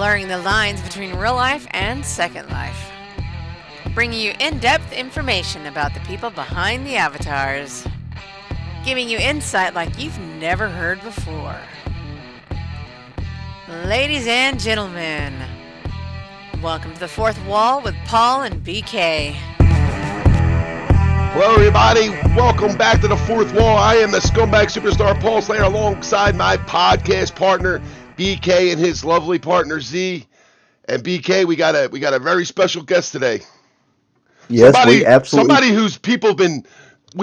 blurring the lines between real life and Second Life. Bringing you in-depth information about the people behind the avatars. Giving you insight like you've never heard before. Ladies and gentlemen, welcome to the Fourth Wall with Paul and BK. Hello everybody, welcome back to the Fourth Wall. I am the scumbag superstar Paul Slayer alongside my podcast partner BK and his lovely partner Z. And BK, we got a very special guest today. Yes, we absolutely. Somebody whose people been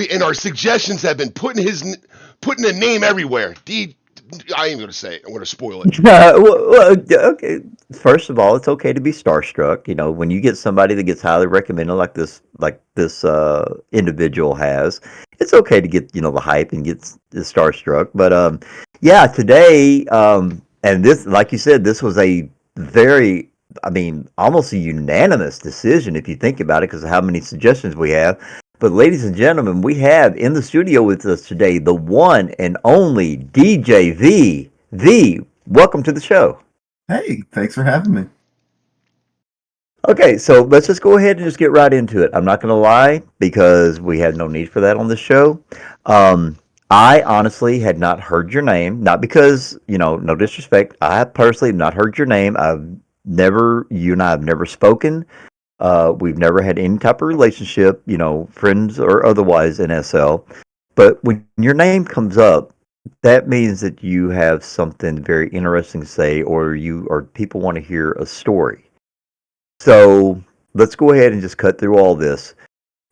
in our suggestions have been putting a name everywhere. I ain't gonna say it. I'm gonna spoil it. Okay. First of all, it's okay to be starstruck. You know, when you get somebody that gets highly recommended like this individual has, it's okay to get the hype and get starstruck. But yeah, today and this, like you said, this was a very, almost a unanimous decision if you think about it, because of how many suggestions we have. But ladies and gentlemen, we have in the studio with us today the one and only DJ Vee. Vee, welcome to the show. Hey, thanks for having me. Okay, so let's just go ahead and just get right into it. I'm not going to lie, because we had no need for that on the show. I honestly had not heard your name, not because, no disrespect. I personally have not heard your name. You and I have never spoken. We've never had any type of relationship, friends or otherwise in SL. But when your name comes up, that means that you have something very interesting to say, or people want to hear a story. So let's go ahead and just cut through all this.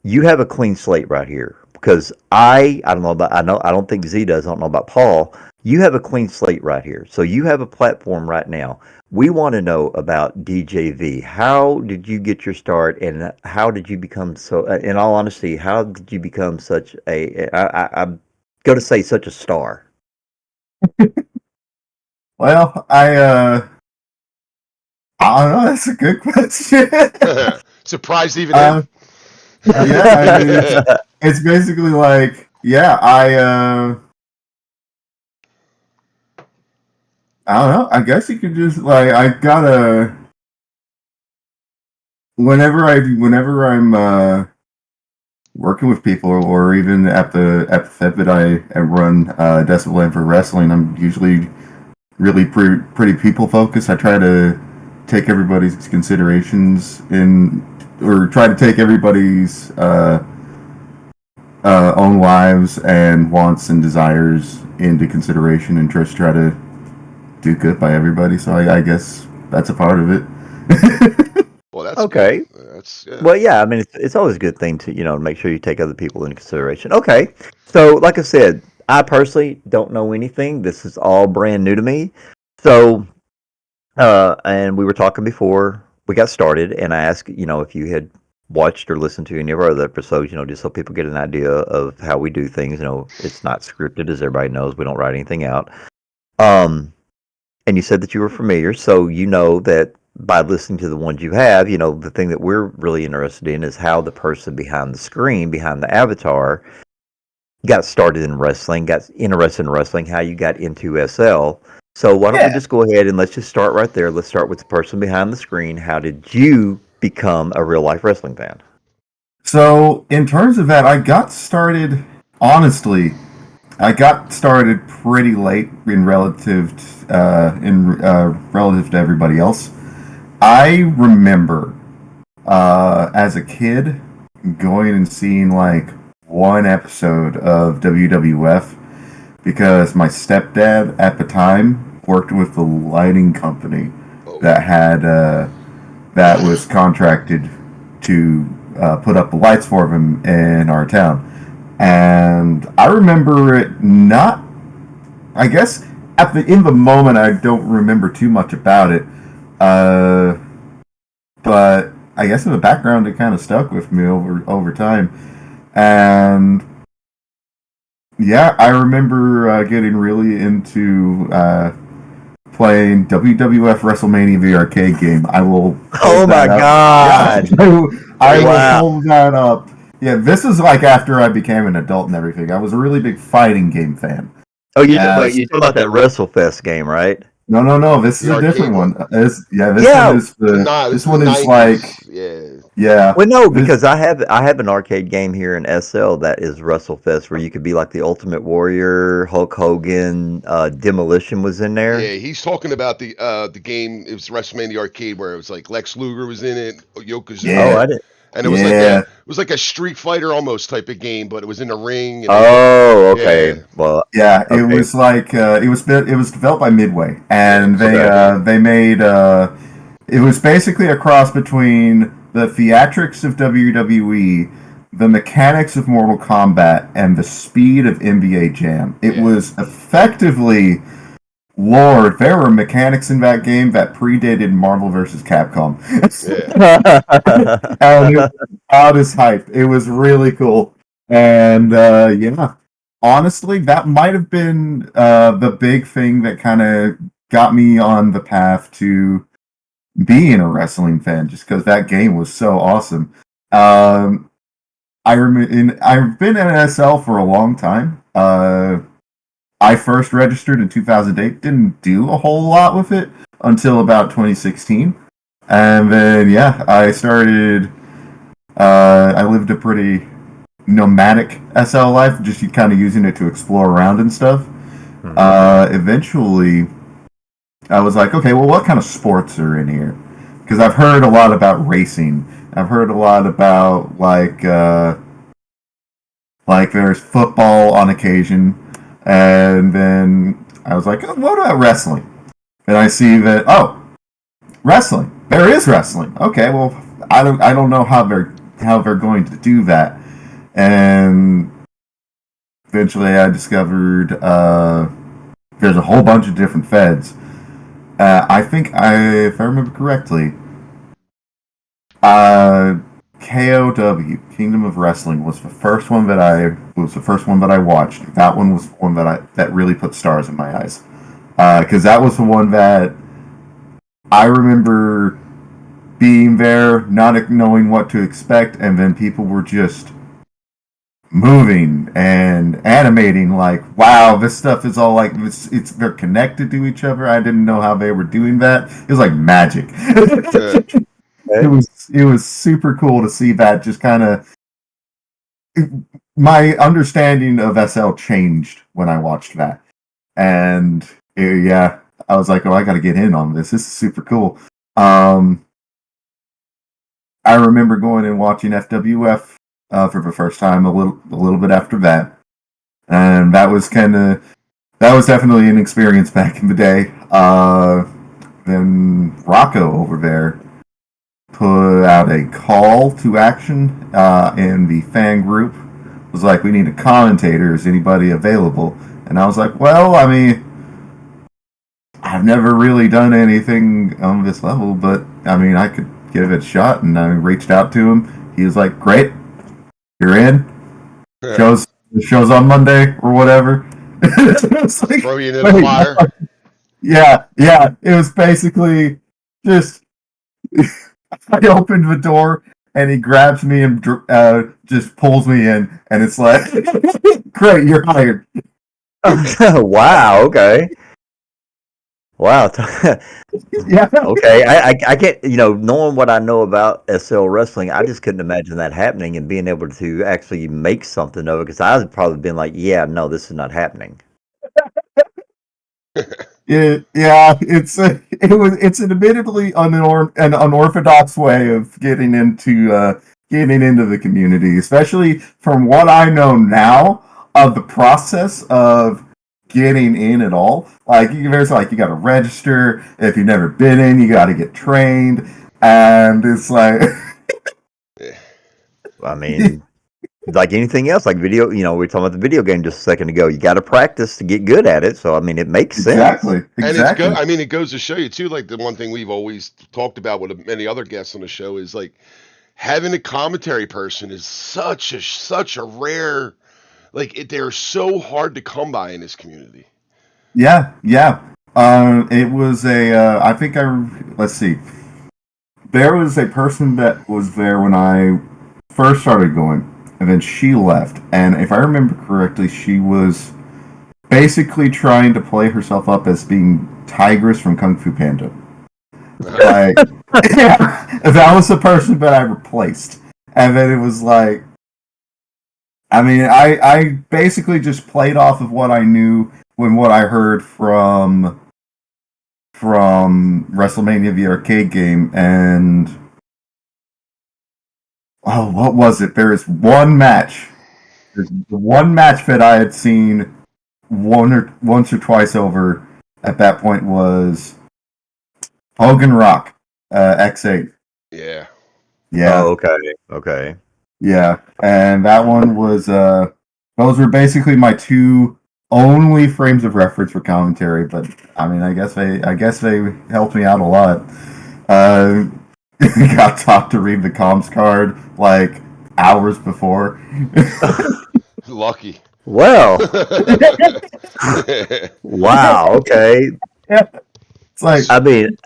You have a clean slate right here, because I don't think Z does. I don't know about Paul. You have a clean slate right here. So you have a platform right now. We want to know about DJ Vee. How did you get your start, and how did you become so? In all honesty, how did you become such a? I'm going to say such a star. Well, I don't know. That's a good question. Surprised even him. Yeah, it's basically like, I don't know. I guess you could just I gotta. Whenever I'm working with people, or even at the Fed that I run Decibel Pro Wrestling, I'm usually really pretty people focused. I try to take everybody's considerations or try to take everybody's own lives and wants and desires into consideration, and just try to do good by everybody. So I guess that's a part of it. Well, that's okay. Good. Well, yeah. It's always a good thing to make sure you take other people into consideration. Okay. So, like I said, I personally don't know anything. This is all brand new to me. So, and we were talking before we got started, and I asked, if you had watched or listened to any of our other episodes, just so people get an idea of how we do things. It's not scripted, as everybody knows. We don't write anything out. And you said that you were familiar, so you know that by listening to the ones you have, the thing that we're really interested in is how the person behind the screen, behind the avatar, got started in wrestling, got interested in wrestling, how you got into SL. So why don't we just go ahead and let's just start right there. Let's start with the person behind the screen. How did you become a real-life wrestling fan? So, in terms of that, I got started, honestly, pretty late in relative to everybody else. I remember as a kid going and seeing one episode of WWF, because my stepdad at the time worked with the lighting company that was contracted to put up the lights for him in our town. And I remember it not, I guess, in the moment I don't remember too much about it, but I guess in the background it kind of stuck with me over time. And yeah, I remember getting really into playing WWF WrestleMania the arcade game. I will. Oh my god! I will pull that up. Yeah, this is after I became an adult and everything. I was a really big fighting game fan. Oh, you talking about that WrestleFest game, right? No. This is The a different arcade one. This Yeah. one is the. Nah, This is one the is 90s. Yeah. yeah. Well, no, This, because I have an arcade game here in SL that is WrestleFest where you could be like the Ultimate Warrior, Hulk Hogan, Demolition was in there. Yeah, he's talking about the game. It was WrestleMania Arcade where it was like Lex Luger was in it, Oh, Yokozuna, I didn't. and yeah. it was like a Street Fighter almost type of game, but it was in a ring and Oh, yeah, okay. Well, Yeah, it okay. was like it was developed by Midway, and Okay. they made it was basically a cross between the theatrics of WWE, the mechanics of Mortal Kombat, and the speed of NBA Jam. It Yeah. was effectively, Lord, there were mechanics in that game that predated Marvel vs. Capcom. yeah. And it was out as hype. It was really cool, and yeah. Honestly, that might have been the big thing that kind of got me on the path to being a wrestling fan, just because that game was so awesome. I've been in SL for a long time. I first registered in 2008. Didn't do a whole lot with it until about 2016, and then yeah, I started. I lived a pretty nomadic SL life, just kind of using it to explore around and stuff. Eventually, I was like, okay, well, what kind of sports are in here? Because I've heard a lot about racing. I've heard a lot about like there's football on occasion, and then I was like, oh, what about wrestling? And I see that wrestling. There is wrestling. Okay, well, I don't know how they're going to do that. And eventually I discovered there's a whole bunch of different feds. I think if I remember correctly, KOW, Kingdom of Wrestling, was the first one that I watched. That one was the one that really put stars in my eyes. Because that was the one that I remember being there, not knowing what to expect, and then people were just moving and animating like, wow, this stuff is all like they're connected to each other. I didn't know how they were doing that. It was like magic. It was super cool to see that. Just kind of my understanding of SL changed when I watched that, and yeah, I was like, oh, I got to get in on this. This is super cool. I remember going and watching FWF for the first time a little bit after that, and that was definitely an experience back in the day. Then Rocco over there put out a call to action in the fan group. It was like, we need a commentator. Is anybody available? And I was like, well, I mean, I've never really done anything on this level, but I mean, I could give it a shot. And I reached out to him. He was like, great, you're in. Shows on Monday or whatever. Like, throw you in the fire. Yeah. It was basically just I opened the door and he grabs me and just pulls me in, and it's like, great, you're hired. Wow. Okay. Wow. Yeah. Okay. I can't, knowing what I know about SL wrestling, I just couldn't imagine that happening and being able to actually make something of it, because I would probably been like, yeah, no, this is not happening. It's an admittedly an unorthodox way of getting into the community, especially from what I know now of the process of getting in at all. Like, there's like, you got to register. If you've never been in, you got to get trained, and it's like, I mean, like anything else, like video, we were talking about the video game just a second ago. You got to practice to get good at it. So, I mean, it makes sense. Exactly. And it's good. I mean, it goes to show you too, like the one thing we've always talked about with many other guests on the show is like having a commentary person is such a rare, like they're so hard to come by in this community. Yeah. It was let's see. There was a person that was there when I first started going, and then she left. And if I remember correctly, she was basically trying to play herself up as being Tigress from Kung Fu Panda. Like, yeah, that was the person that I replaced. And then it was like, I mean, I basically just played off of what I knew when what I heard from WrestleMania the arcade game, and what was it? There's one match that I had seen once or twice over at that point was Hogan Rock X8. Yeah. Yeah. Oh, okay. Yeah, and that one was those were basically my two only frames of reference for commentary. But I mean, I guess they helped me out a lot. Got taught to read the comms card like hours before. Lucky. Well, wow. Okay. Yeah. It's like, I mean,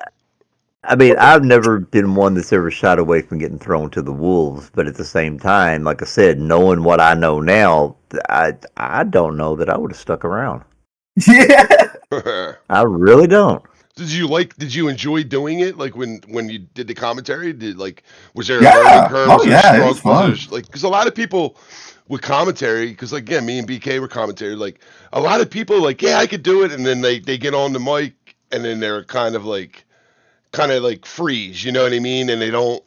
I've never been one that's ever shied away from getting thrown to the wolves, but at the same time, like I said, knowing what I know now, I don't know that I would have stuck around. yeah. I really don't. Did you enjoy doing it? Like when you did the commentary, was there a Yeah. learning curve? Oh, yeah, it was fun. Because a lot of people with commentary, because like, yeah, me and BK were commentary, like a lot of people like, yeah, I could do it. And then they get on the mic and then they're kind of like freeze, you know what I mean? And they don't,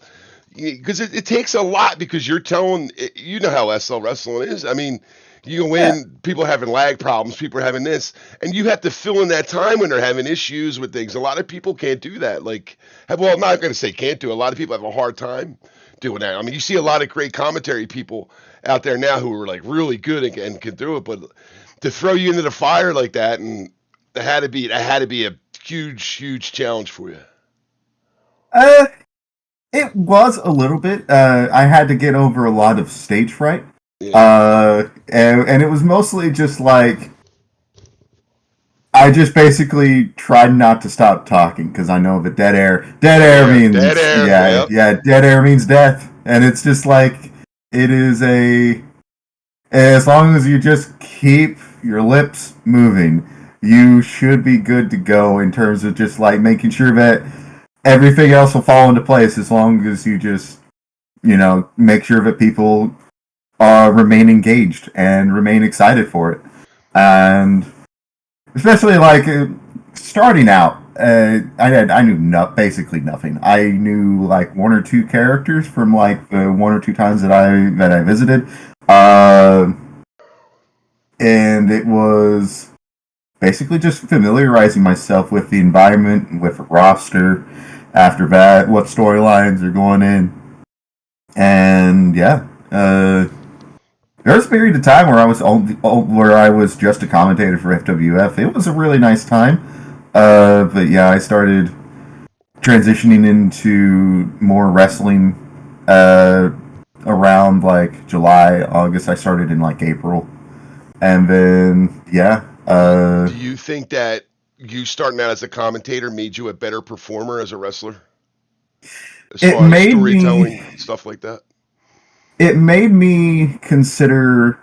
because it takes a lot, because you're telling, you know how SL wrestling is. I mean, you win, people having lag problems, people are having this, and you have to fill in that time when they're having issues with things. A lot of people can't do that. I'm not going to say can't do. A lot of people have a hard time doing that. I mean, you see a lot of great commentary people out there now who are like really good and can do it, but to throw you into the fire like that, and it had to be a huge challenge for you. It was a little bit. I had to get over a lot of stage fright. Yeah. And it was mostly just like, I just basically tried not to stop talking, because I know that dead air means dead air. Yeah, dead air means death, and it's just like, it is as long as you just keep your lips moving, you should be good to go in terms of just like making sure that everything else will fall into place, as long as you just, make sure that people remain engaged and remain excited for it. And especially like starting out, I knew basically nothing. I knew like one or two characters from like the one or two times that I visited, and it was basically just familiarizing myself with the environment, with the roster. After that, what storylines are going in, and yeah, there was a period of time where I was just a commentator for FWF. It was a really nice time, but yeah, I started transitioning into more wrestling around like July, August. I started in like April, and then yeah. Do you think that you starting out as a commentator made you a better performer as a wrestler? As far as storytelling, stuff like that? It made me consider,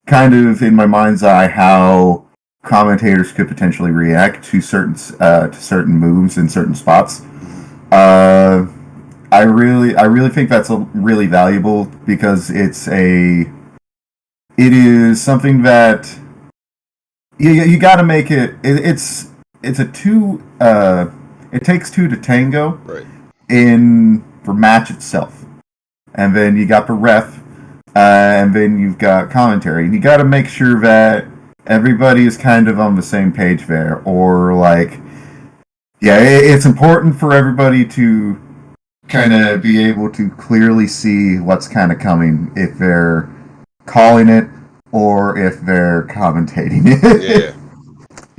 kind of in my mind's eye, how commentators could potentially react to certain moves in certain spots. I really think that's really valuable, because it is something that you got to make it. It's a two. It takes two to tango. Right. In the match itself, and then you got the ref, and then you've got commentary, and you got to make sure that everybody is kind of on the same page there, or like, yeah, it's important for everybody to kind of be able to clearly see what's kind of coming, if they're calling it or if they're commentating it.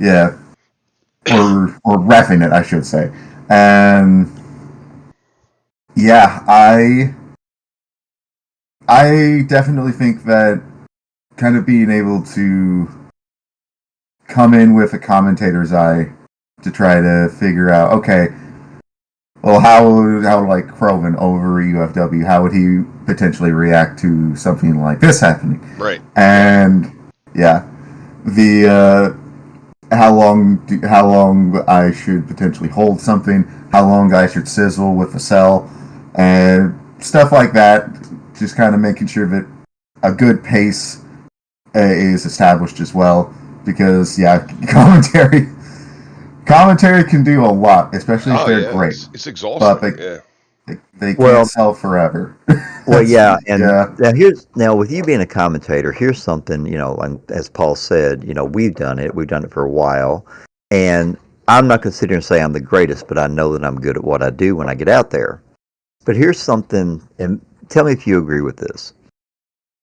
Yeah. Yeah. Or reffing it, I should say. And yeah, I definitely think that kind of being able to come in with a commentator's eye to try to figure out, okay, well, how like Croven over UFW, how would he potentially react to something like this happening? Right. And yeah, how long I should potentially hold something, how long I should sizzle with the cell, and stuff like that. Just kind of making sure that a good pace is established as well, because commentary can do a lot, especially if they're great. It's exhausting. But they can't sell forever. Well, yeah, and yeah. now with you being a commentator, here's something, and as Paul said, we've done it for a while, and I'm not going to sit here and say I'm the greatest, but I know that I'm good at what I do when I get out there. But here's something, and tell me if you agree with this.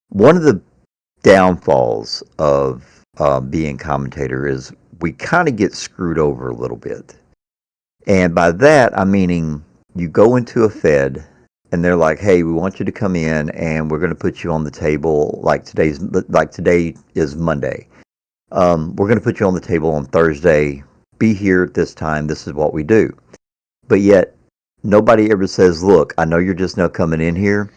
One of the downfalls of being commentator is we kind of get screwed over a little bit, and by that I'm meaning you go into a Fed. And they're like, "Hey, we want you to come in, and we're going to put you on the table. Today is Monday. We're going to put you on the table on Thursday. Be here at this time. This is what we do." But yet, nobody ever says, "Look, I know you're just now coming in here.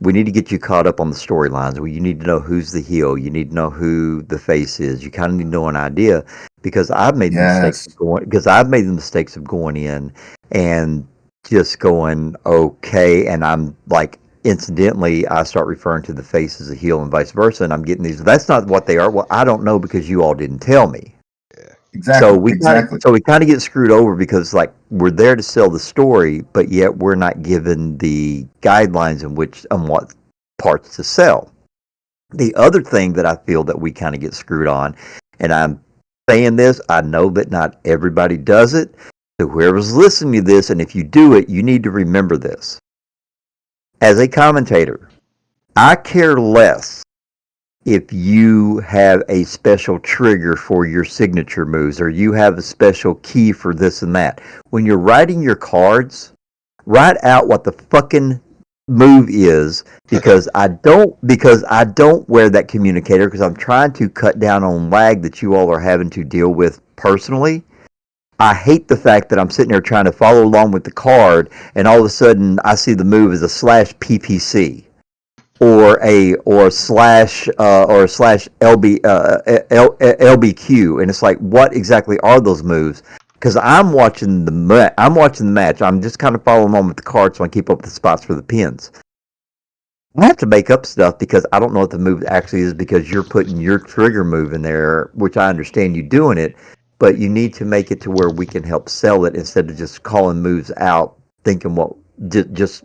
We need to get you caught up on the storylines. You need to know who's the heel. You need to know who the face is. You kind of need to know an idea." Because I've made the mistakes of going in and just going okay, and I'm like, incidentally, I start referring to the face as a heel and vice versa, and I'm getting these. That's not what they are. Well, I don't know because you all didn't tell me. Yeah, exactly. So we kind of get screwed over because we're there to sell the story, but yet we're not given the guidelines on what parts to sell. The other thing that I feel that we kind of get screwed on, and I'm saying this, I know that not everybody does it. So whoever's listening to this, and if you do it, you need to remember this. As a commentator, I care less if you have a special trigger for your signature moves or you have a special key for this and that. When you're writing your cards, write out what the fucking move is, because I don't wear that communicator because I'm trying to cut down on lag that you all are having to deal with personally. I hate the fact that I'm sitting there trying to follow along with the card, and all of a sudden I see the move as a slash PPC or a slash LBQ, and it's like, what exactly are those moves? Because I'm watching the match. I'm just kind of following along with the card so I keep up with the spots for the pins. I have to make up stuff because I don't know what the move actually is, because you're putting your trigger move in there, which I understand you doing it. But you need to make it to where we can help sell it instead of just calling moves out, thinking just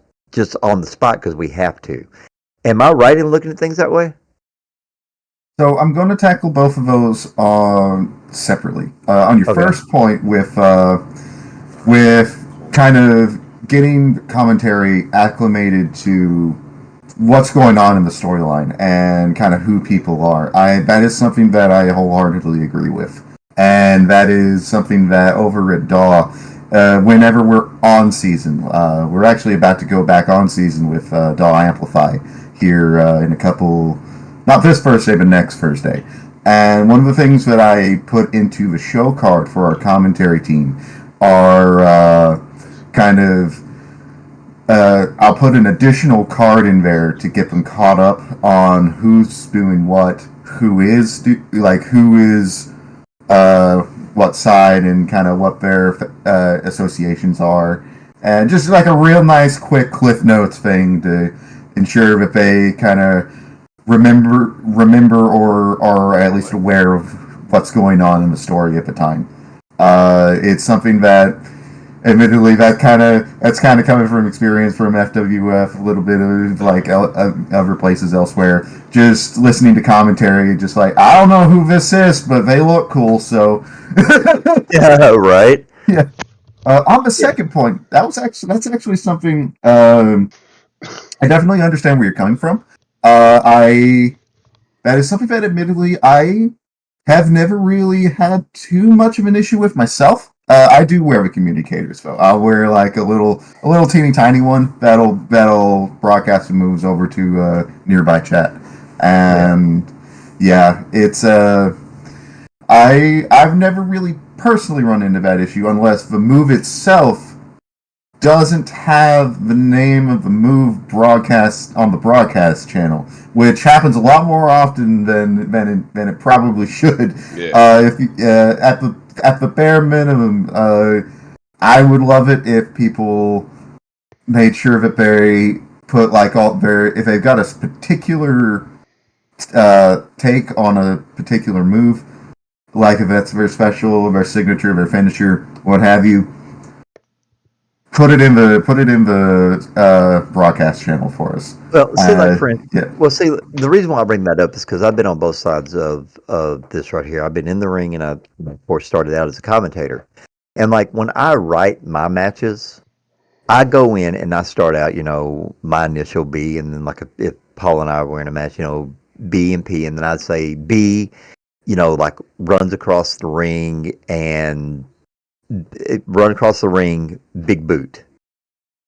on the spot because we have to. Am I right in looking at things that way? So I'm going to tackle both of those separately. On your first point with kind of getting commentary acclimated to what's going on in the storyline and kind of who people are, that is something that I wholeheartedly agree with. And that is something that over at DAW, whenever we're on season, we're actually about to go back on season with DAW Amplify here in a couple, not this Thursday, but next Thursday. And one of the things that I put into the show card for our commentary team are I'll put an additional card in there to get them caught up on who's doing what, who is what side, and kind of what their associations are, and just like a real nice quick Cliff Notes thing to ensure that they kind of remember or are at least aware of what's going on in the story at the time. It's something that, admittedly, that's kind of coming from experience from FWF, a little bit of like other places elsewhere. Just listening to commentary, just like, I don't know who this is, but they look cool, so. Yeah, right. Yeah. On the second point, that's actually something I definitely understand where you're coming from. That is something that, admittedly, I have never really had too much of an issue with myself. I do wear the communicators, though. I'll wear like a little teeny tiny one that'll broadcast the moves over to nearby chat, and it's I've never really personally run into that issue unless the move itself doesn't have the name of the move broadcast on the broadcast channel, which happens a lot more often than it probably should. Yeah. If at the bare minimum, I would love it if people made sure that they put if they've got a particular take on a particular move, like if that's their special, their signature, their finisher, what have you. Put it in the broadcast channel for us. Well, see, see, the reason why I bring that up is because I've been on both sides of this right here. I've been in the ring, and I, of course, started out as a commentator. And like when I write my matches, I go in and I start out, my initial B, and then like if Paul and I were in a match, B and P, and then I'd say B, like runs across the ring and. Run across the ring, big boot.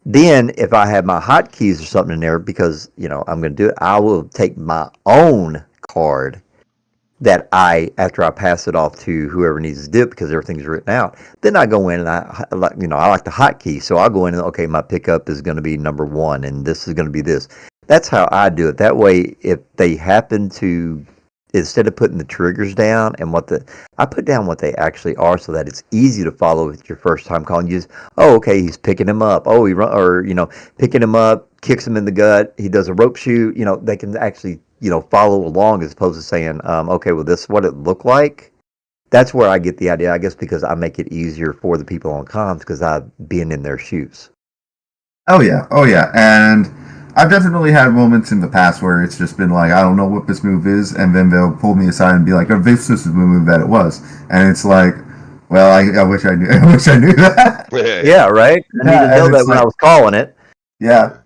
Then, if I have my hotkeys or something in there, because I'm going to do it, I will take my own card that after I pass it off to whoever needs to do it, because everything's written out. Then I go in and I like the hotkey, so I'll go in and okay, my pickup is going to be number 1, and this is going to be this. That's how I do it. That way, if they happen to. Instead of putting the triggers down and I put down what they actually are so that it's easy to follow with your first time calling. You just, okay, he's picking him up. Oh, picking him up, kicks him in the gut. He does a rope shoot. They can actually, follow along as opposed to saying, okay, well, this is what it looked like. That's where I get the idea, I guess, because I make it easier for the people on comms because I've been in their shoes. Oh, yeah. And I've definitely had moments in the past where it's just been like, I don't know what this move is, and then they'll pull me aside and be like, this is the move that it was. And it's like, well, I wish I knew that. Yeah, right? I need to know that when I was calling it. Yeah.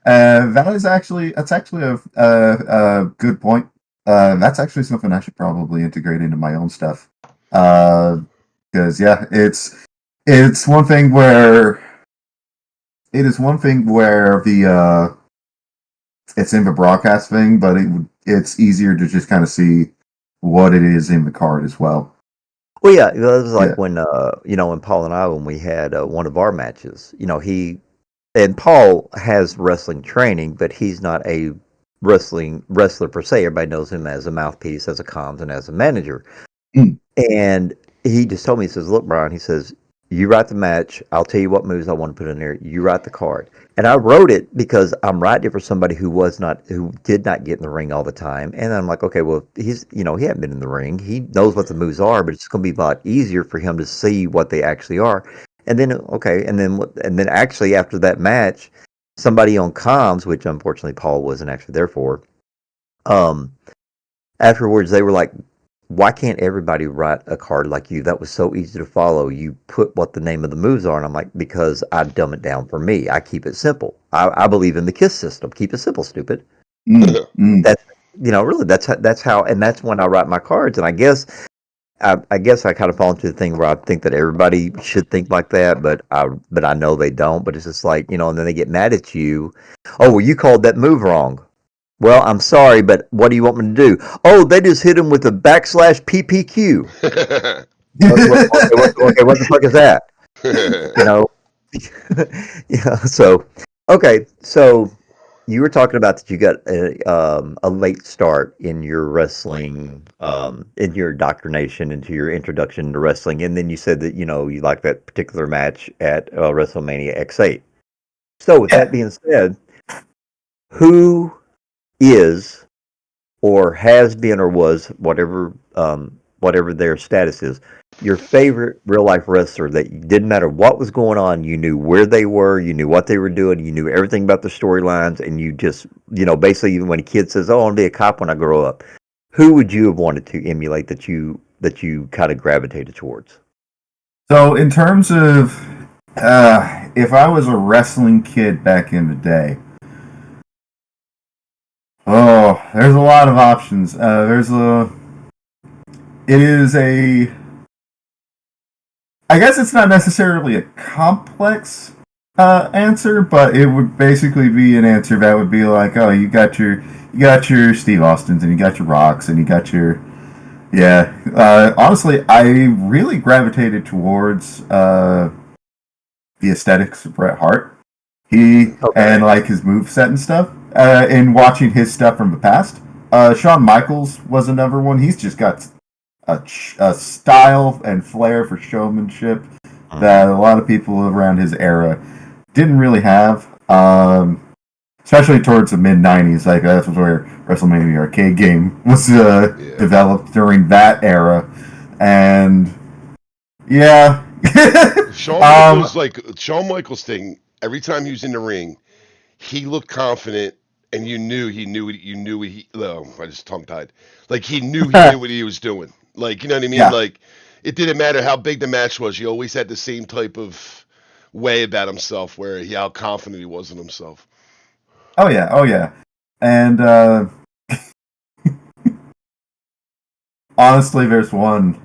That's actually a good point. That's actually something I should probably integrate into my own stuff. Because, it's one thing where the it's in the broadcast thing, but it's easier to just kind of see what it is in the card as well. Well, yeah, it was like when when Paul and I, when we had one of our matches, and Paul has wrestling training, but he's not a wrestler per se. Everybody knows him as a mouthpiece, as a comms, and as a manager. And he just told me, he says, look, Brian, he says, you write the match. I'll tell you what moves I want to put in there. You write the card. And I wrote it because I'm writing it for somebody who did not get in the ring all the time. And I'm like, okay, well, he hadn't been in the ring. He knows what the moves are, but it's going to be a lot easier for him to see what they actually are. And then, okay, and then actually after that match, somebody on comms, which unfortunately Paul wasn't actually there for, afterwards they were like, why can't everybody write a card like you? That was so easy to follow. You put what the name of the moves are, and I'm like, because I dumb it down for me. I keep it simple. I believe in the KISS system. Keep it simple, stupid. That's really that's how, and that's when I write my cards. And I guess I kind of fall into the thing where I think that everybody should think like that, but I know they don't. But it's just like and then they get mad at you. Oh, well, you called that move wrong. Well, I'm sorry, but what do you want me to do? Oh, they just hit him with a /PPQ. Okay, what the fuck is that? So, okay, so you were talking about that you got a late start in your wrestling, in your indoctrination into your introduction to wrestling, and then you said that, you liked that particular match at WrestleMania X8. So, with that being said, who is or has been or was whatever their status is, your favorite real life wrestler that didn't matter what was going on, you knew where they were, you knew what they were doing, you knew everything about the storylines, and you just basically even when a kid says, "Oh, I want to be a cop when I grow up," who would you have wanted to emulate that you kind of gravitated towards? So in terms of if I was a wrestling kid back in the day, there's a lot of options. I guess it's not necessarily a complex answer, but it would basically be an answer that would be like, oh, you got your Steve Austins and you got your Rocks and you got your honestly, I really gravitated towards the aesthetics of Bret Hart. And like his moveset and stuff. In watching his stuff from the past, Shawn Michaels was another one. He's just got a style and flair for showmanship that a lot of people around his era didn't really have. Especially towards the mid-90s, like that's where WrestleMania arcade game was developed during that era, and yeah. Shawn Michaels thing. Every time he was in the ring, he looked confident, and you knew he knew what he. Oh, I just tongue-tied. Like he knew what he was doing. Like, you know what I mean? Yeah. Like it didn't matter how big the match was. He always had the same type of way about himself, where how confident he was in himself. Oh yeah, and honestly, there's one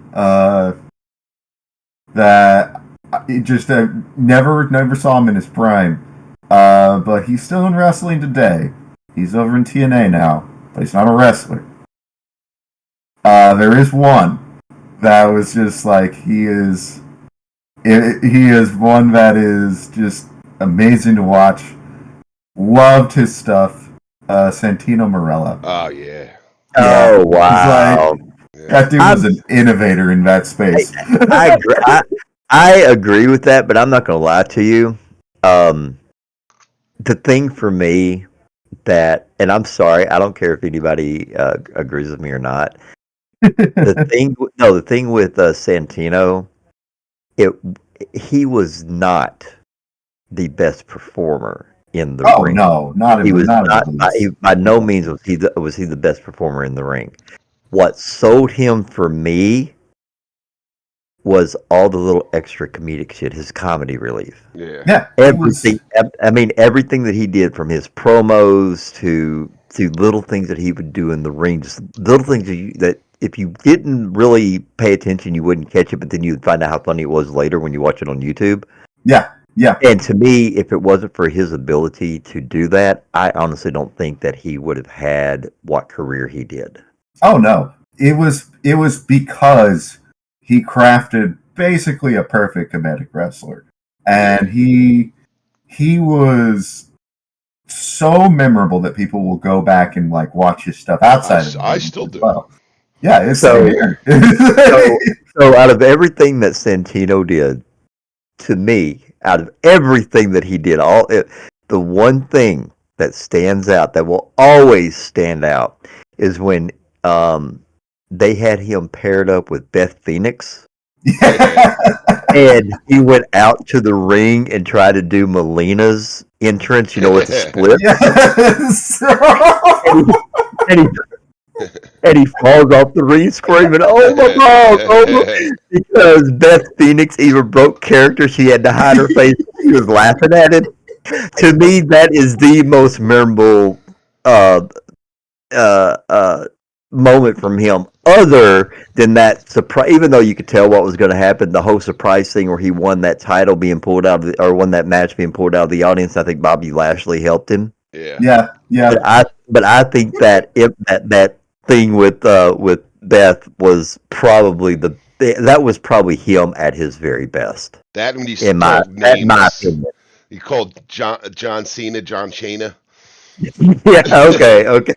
that I just never saw him in his prime, but he's still in wrestling today. He's over in TNA now, but he's not a wrestler. There is one that was just like he is one that is just amazing to watch. Loved his stuff. Santino Marella. Oh yeah. Oh wow. That dude was an innovator in that space. I agree with that, but I'm not going to lie to you. The thing for me that, and I'm sorry, I don't care if anybody agrees with me or not. The thing with Santino, he was not the best performer in the ring. Oh no, not he even. was not. By no means was he the best performer in the ring. What sold him for me was all the little extra comedic shit, his comedy relief. Yeah. Everything. I mean, everything that he did, from his promos to little things that he would do in the ring, just little things that if you didn't really pay attention, you wouldn't catch it, but then you'd find out how funny it was later when you watch it on YouTube. Yeah. And to me, if it wasn't for his ability to do that, I honestly don't think that he would have had what career he did. Oh no, it was because he crafted basically a perfect comedic wrestler, and he was so memorable that people will go back and like watch his stuff outside of the I still do. Well. Yeah, it's so weird. So out of everything that Santino did, to me, out of everything that he did, the one thing that stands out, that will always stand out, is when they had him paired up with Beth Phoenix. Yeah. And he went out to the ring and tried to do Melina's entrance, with the split. Yes. And he falls off the ring screaming, "Oh my God!" Because Beth Phoenix even broke character. She had to hide her face. She was laughing at it. To me, that is the most memorable moment from him. Other than that surprise, even though you could tell what was going to happen, the whole surprise thing where he won that title being pulled out of won that match being pulled out of the audience. I think Bobby Lashley helped him. Yeah. But I think that that thing with Beth was probably that was probably him at his very best. That when in my opinion. He called John Cena John Cena. Yeah. Okay.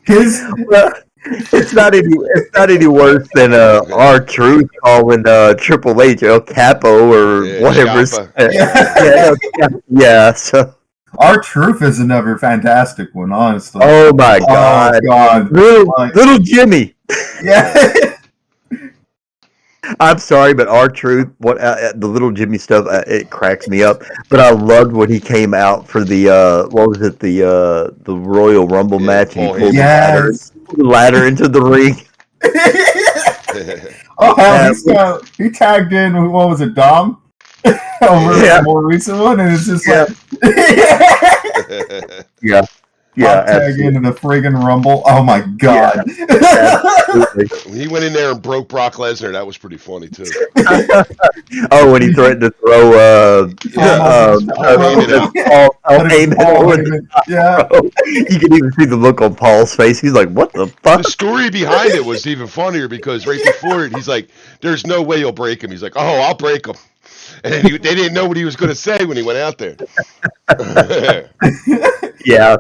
It's not any worse than R-Truth calling Triple H El Capo or whatever. Yeah. So R-Truth is another fantastic one, honestly. Oh my God! Little Jimmy. Yeah. I'm sorry, but R-Truth, the little Jimmy stuff, it cracks me up. But I loved when he came out for the the Royal Rumble match, and he pulled the ladder into the ring. He tagged in. What was it, Dom? Over the more recent one, and it's just like, tag into the friggin' Rumble. Oh my God! When he went in there and broke Brock Lesnar, that was pretty funny too. When he threatened to throw Heyman. Yeah, you can even see the look on Paul's face. He's like, "What the fuck?" The story behind it was even funnier because right before it, he's like, "There's no way you'll break him." He's like, "Oh, I'll break him." And then they didn't know what he was going to say when he went out there. Yeah,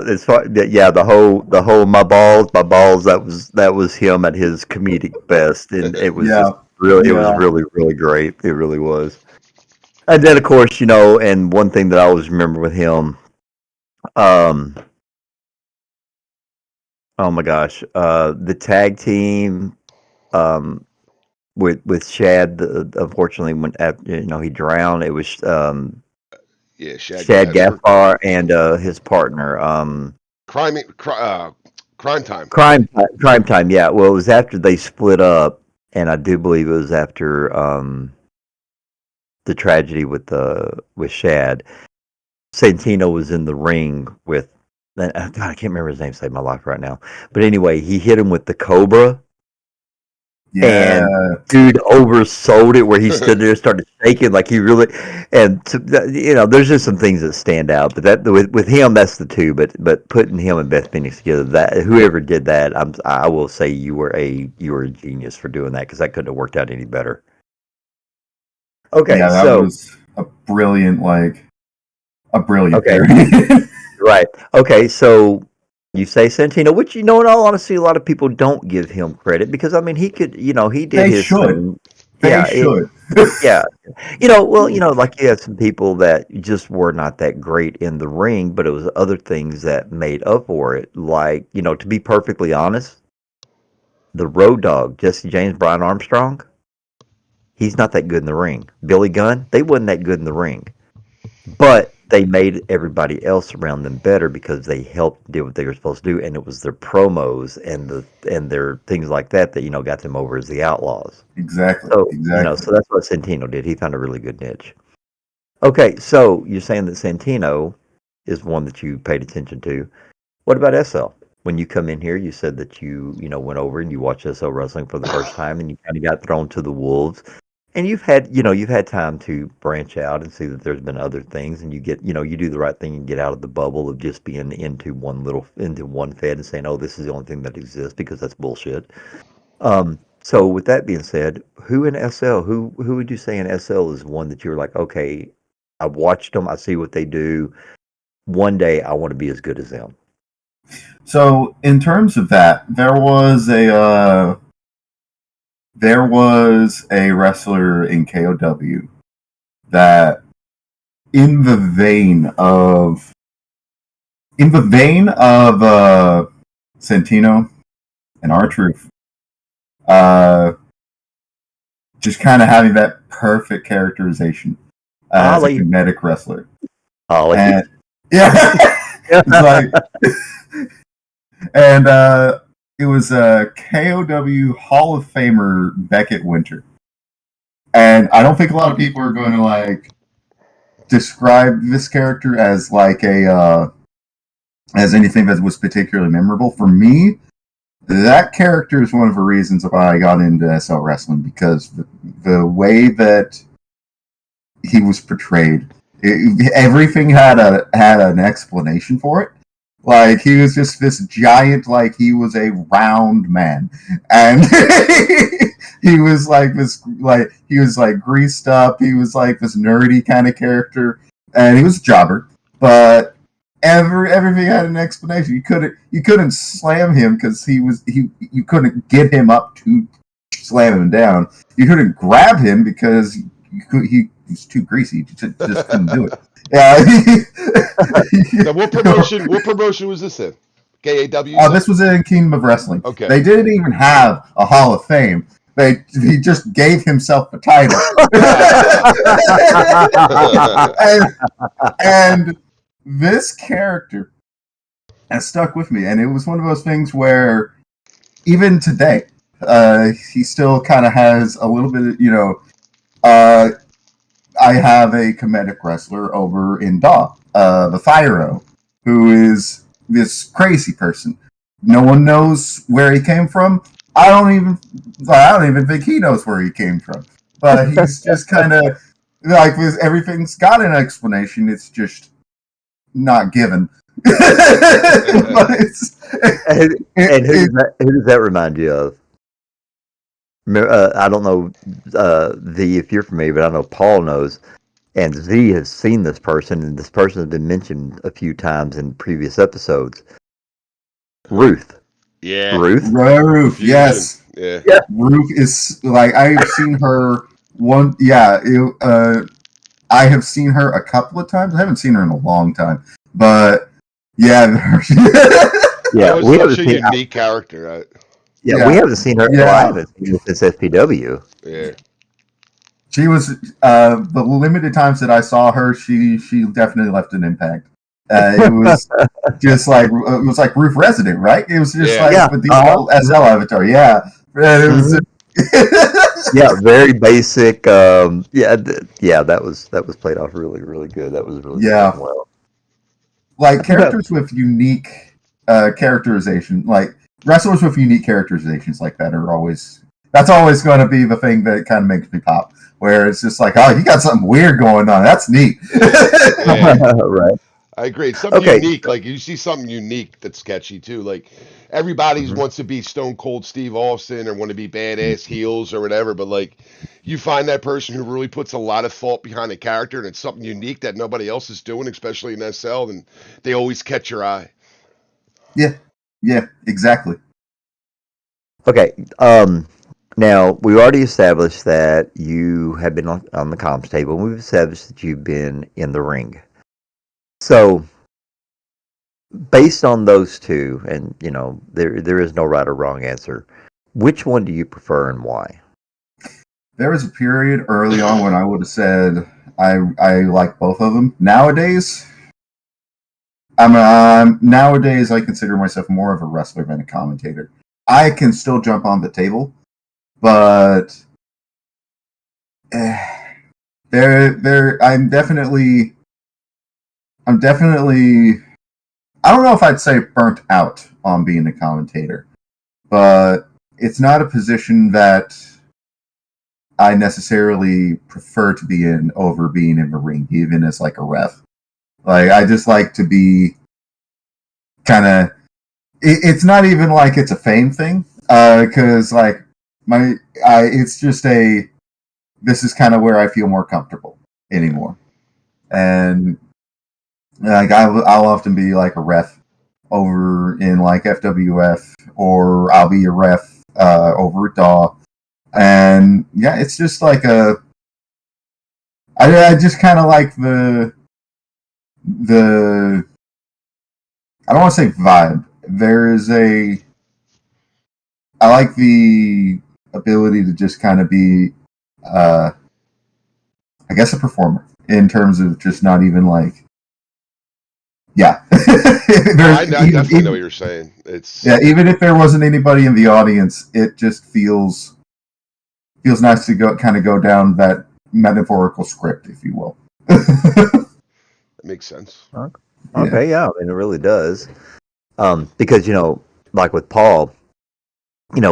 as far the whole my balls, that was him at his comedic best, and it was just really, it was really great. It really was. And then of course, and one thing that I always remember with him, um, oh my gosh, the tag team, um, with Shad, unfortunately, when he drowned, it was Yeah, Shad Gaspar and his partner, crime time. Crime Time. Yeah, well, it was after they split up, and I do believe it was after the tragedy with Shad. Santino was in the ring with. God, I can't remember his name. Saved my life right now. But anyway, he hit him with the Cobra. Yeah. And dude oversold it where he stood there, started shaking like he really. And there's just some things that stand out. But that with him, that's the two. But putting him and Beth Phoenix together, that whoever did that, I will say you were a genius for doing that, because that couldn't have worked out any better. Okay, yeah, that was a brilliant okay. Right. Okay, so you say Santino, which, in all honesty, a lot of people don't give him credit, because he could, he did they his should. thing. They should. Yeah. Like you had some people that just were not that great in the ring, but it was other things that made up for it. Like, to be perfectly honest, the Road Dogg, Jesse James, Brian Armstrong, he's not that good in the ring. Billy Gunn, they wasn't that good in the ring. But they made everybody else around them better, because they helped do what they were supposed to do, and it was their promos and their things like that got them over as the Outlaws. Exactly. So so that's what Santino did. He found a really good niche. Okay, so you're saying that Santino is one that you paid attention to. What about SL? When you come in here, you said that you went over and you watched SL wrestling for the first time, and you kind of got thrown to the wolves. And you've had time to branch out and see that there's been other things, and you get, you do the right thing and get out of the bubble of just being into one fed and saying, oh, this is the only thing that exists, because that's bullshit. So with that being said, who in SL, who would you say in SL is one that you're like, okay, I watched them, I see what they do. One day I want to be as good as them. So in terms of that, there was a wrestler in KOW that, in the vein of Santino and R-Truth, just kind of having that perfect characterization as a comedic wrestler. And, yeah, it's like, and it was a KOW Hall of Famer, Beckett Winter. And I don't think a lot of people are going to describe this character as as anything that was particularly memorable. For me, that character is one of the reasons why I got into SL wrestling, because the way that he was portrayed, everything had an explanation for it. Like, he was just this giant, he was a round man. And he was he was greased up. He was this nerdy kind of character. And he was a jobber. But everything had an explanation. You couldn't slam him, because you couldn't get him up to slam him down. You couldn't grab him, because he's too greasy. You just couldn't do it. Yeah. Now, what promotion was this in? KAW? Oh, this was in Kingdom of Wrestling. Okay. They didn't even have a Hall of Fame. He just gave himself the title. and this character has stuck with me, and it was one of those things where even today, he still kind of has a little bit of, I have a comedic wrestler over in DAW, the Thyro, who is this crazy person. No one knows where he came from. I don't even think he knows where he came from. But he's just kind of everything's got an explanation. It's just not given. Who does that remind you of? I don't know V if you're familiar, but I know Paul knows, and Z has seen this person, and this person has been mentioned a few times in previous episodes. Ruth. Yeah. Ruth. Ruth, Fusion. yes. Yeah. Ruth is like I've seen her one. Yeah, I have seen her a couple of times. I haven't seen her in a long time, but yeah, That was we such haven't a seen. unique character. Yeah, we haven't seen her. Yeah. Well, I haven't seen her since SPW. Yeah. She was the limited times that I saw her. She definitely left an impact. It was just like it was like Roof Resident, right? It was just like with the SL avatar. Yeah, it was. Yeah, very basic. That was played off really, really good. That was really done well. Like characters with unique characterization, like wrestlers with unique characterizations like that are always. That's always going to be the thing that kind of makes me pop. Where it's just like, oh, you got something weird going on. That's neat. Right. I agree. It's something unique. Like you see something unique that's sketchy too. Like everybody wants to be Stone Cold Steve Austin or want to be badass heels or whatever, but like you find that person who really puts a lot of thought behind the character and it's something unique that nobody else is doing, especially in SL, and they always catch your eye. Yeah, exactly. Okay. Now we already established that you have been on the comms table. We've established that you've been in the ring. So, based on those two, and there is no right or wrong answer. Which one do you prefer and why? There was a period early on when I would have said I like both of them. Nowadays, nowadays I consider myself more of a wrestler than a commentator. I can still jump on the table, but I'm definitely. I don't know if I'd say burnt out on being a commentator, but it's not a position that I necessarily prefer to be in over being in the ring, even as like a ref. Like I just like to be kind of. It's not even like it's a fame thing, because like it's just a. This is kind of where I feel more comfortable anymore, and like I'll often be like a ref over in like FWF, or I'll be a ref over at DAW, and yeah, it's just like I just kind of like the I don't want to say vibe. There is I like the ability to just kind of be I guess a performer in terms of just not even like. Yeah, I definitely know what you're saying. Even if there wasn't anybody in the audience, it just feels nice to go down that metaphorical script, if you will. That makes sense. Okay, yeah, I mean, it really does. Because like with Paul,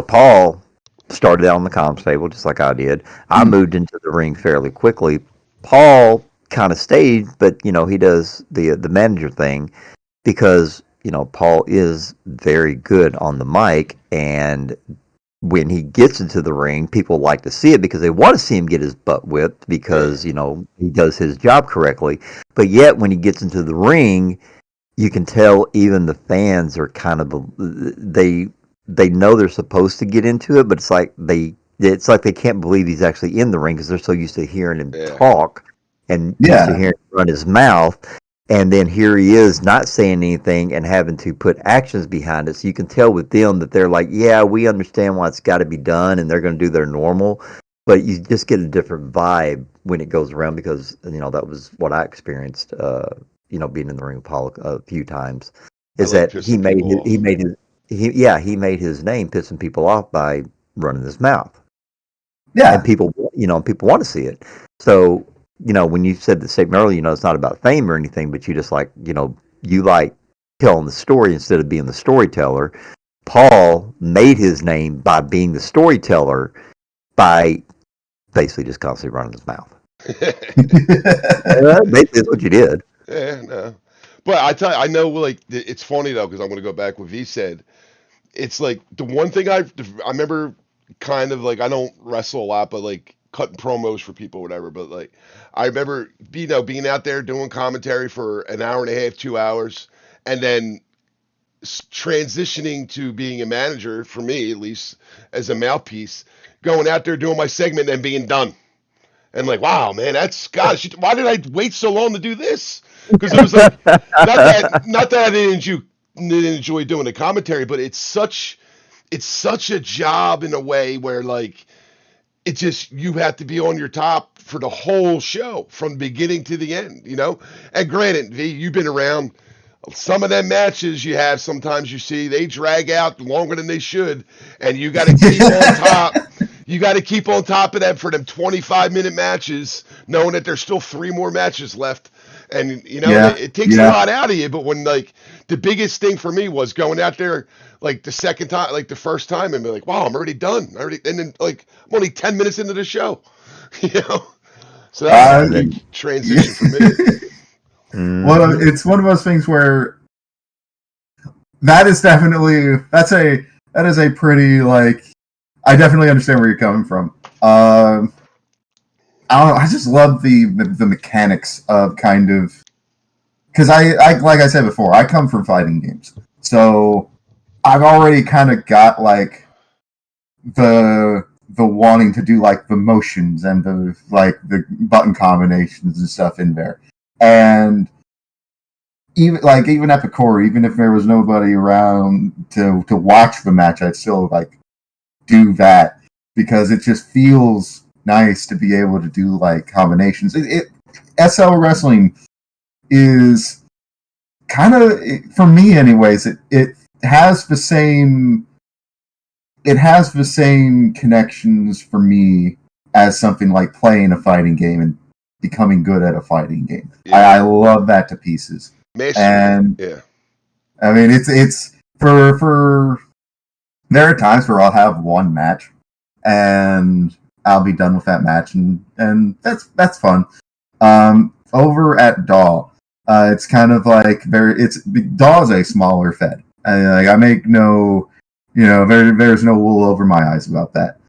Paul started out on the comms table just like I did. I moved into the ring fairly quickly. Paul kind of stayed, but he does the manager thing because Paul is very good on the mic, and when he gets into the ring, people like to see it because they want to see him get his butt whipped because he does his job correctly. But yet when he gets into the ring, you can tell even the fans are kind of they know they're supposed to get into it, but it's like they can't believe he's actually in the ring because they're so used to hearing him talk and used to hearing him run his mouth. And then here he is not saying anything and having to put actions behind it. So you can tell with them that they're like, yeah, we understand why it's got to be done, and they're going to do their normal. But you just get a different vibe when it goes around because that was what I experienced. Being in the ring with Paul a few times, is that he made his name pissing people off by running his mouth. Yeah, and people want to see it. So when you said the statement earlier, it's not about fame or anything, but you just like you like telling the story instead of being the storyteller. Paul made his name by being the storyteller by basically just constantly running his mouth. Basically, that's what you did. Yeah, no. But I tell you, I know, like, it's funny, though, because I'm going to go back what V said. It's like the one thing I remember kind of like I don't wrestle a lot, but like cutting promos for people, or whatever. But like I remember, being out there doing commentary for an hour and a half, 2 hours, and then transitioning to being a manager for me, at least as a mouthpiece, going out there doing my segment and being done. And like, wow, man, that's gosh, why did I wait so long to do this? Because it was like not that I didn't enjoy doing the commentary, but it's such a job in a way where like it just you have to be on your top for the whole show from beginning to the end, And granted, V, you've been around. Some of them matches you have, sometimes you see they drag out longer than they should, and you got to keep on top. You got to keep on top of them for them 25-minute matches, knowing that there's still 3 more matches left. And it takes a lot out of you. But when like the biggest thing for me was going out there like the second time, like the first time, and be like, wow, I'm already done. And then like I'm only 10 minutes into the show, So that's a big transition for me. Well, it's one of those things where that is a pretty like I definitely understand where you're coming from. I don't know. I just love the mechanics of kind of because I like I said before, I come from fighting games, so I've already kind of got like the wanting to do like the motions and the button combinations and stuff in there. And even at the core, even if there was nobody around to watch the match, I'd still like do that because it just feels nice to be able to do like combinations. SL wrestling is kind of, for me anyways, it has the same connections for me as something like playing a fighting game and becoming good at a fighting game. Yeah. I love that to pieces. And yeah, I mean it's for there are times where I'll have one match and I'll be done with that match and that's fun. Over at DAW, it's kind of like DAW is a smaller fed. I make no, there's no wool over my eyes about that.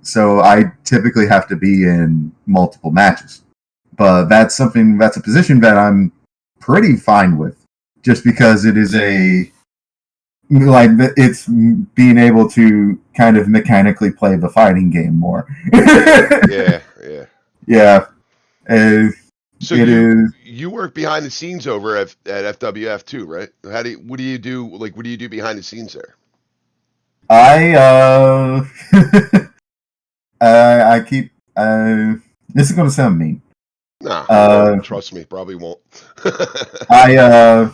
So I typically have to be in multiple matches. But that's a position that I'm pretty fine with, just because it is it's being able to kind of mechanically play the fighting game more. Yeah. So you work behind the scenes over at FWF too, right? What do you do? Like, what do you do behind the scenes there? I keep. This is going to sound mean. Nah, trust me, probably won't. I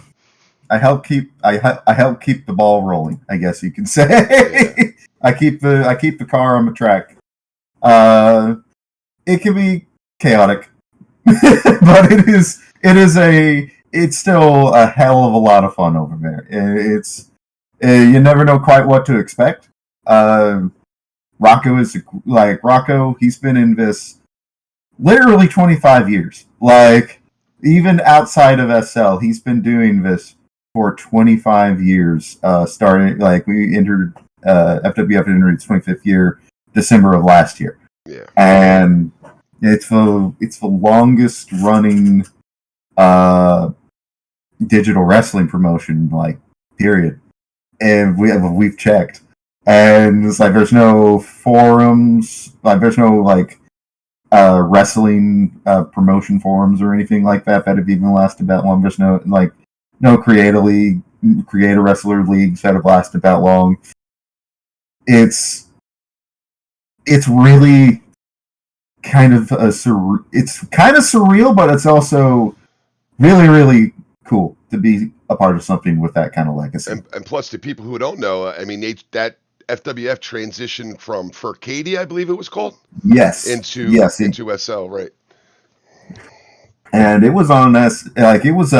help keep the ball rolling, I guess you can say. Yeah. I keep the car on the track. It can be chaotic, but it's still a hell of a lot of fun over there. It's you never know quite what to expect. Rocco, he's been in this literally 25 years. Like, even outside of SL, he's been doing this for 25 years. Starting, like, we entered, FWF entered its 25th year, December of last year. Yeah. And it's the longest running digital wrestling promotion, like, period. And we've checked. And it's like there's no forums, like there's no like wrestling promotion forums or anything like that have even lasted that long. There's no creator wrestler leagues that have lasted that long. It's really kind of it's kind of surreal, but it's also really, really cool to be a part of something with that kind of legacy. And plus, the people who don't know, I mean, that FWF transitioned from Furcadia, I believe it was called. Yes. Into SL, right? And it was on it was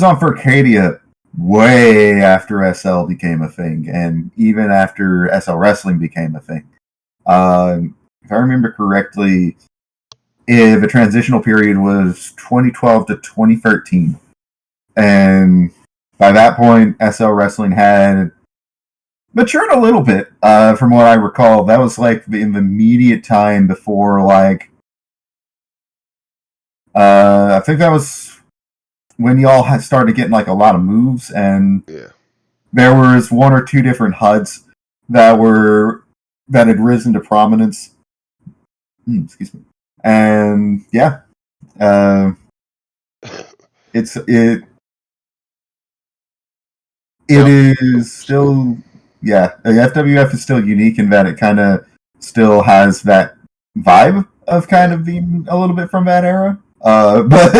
on Furcadia way after SL became a thing, and even after SL Wrestling became a thing. If I remember correctly, the transitional period was 2012 to 2013, and by that point, SL Wrestling had matured a little bit, from what I recall. That was like in the immediate time before, like, I think that was when y'all had started getting like a lot of moves, and there was one or two different HUDs that had risen to prominence. Excuse me. And yeah, it is still, the FWF is still unique in that it kind of still has that vibe of kind of being a little bit from that era. But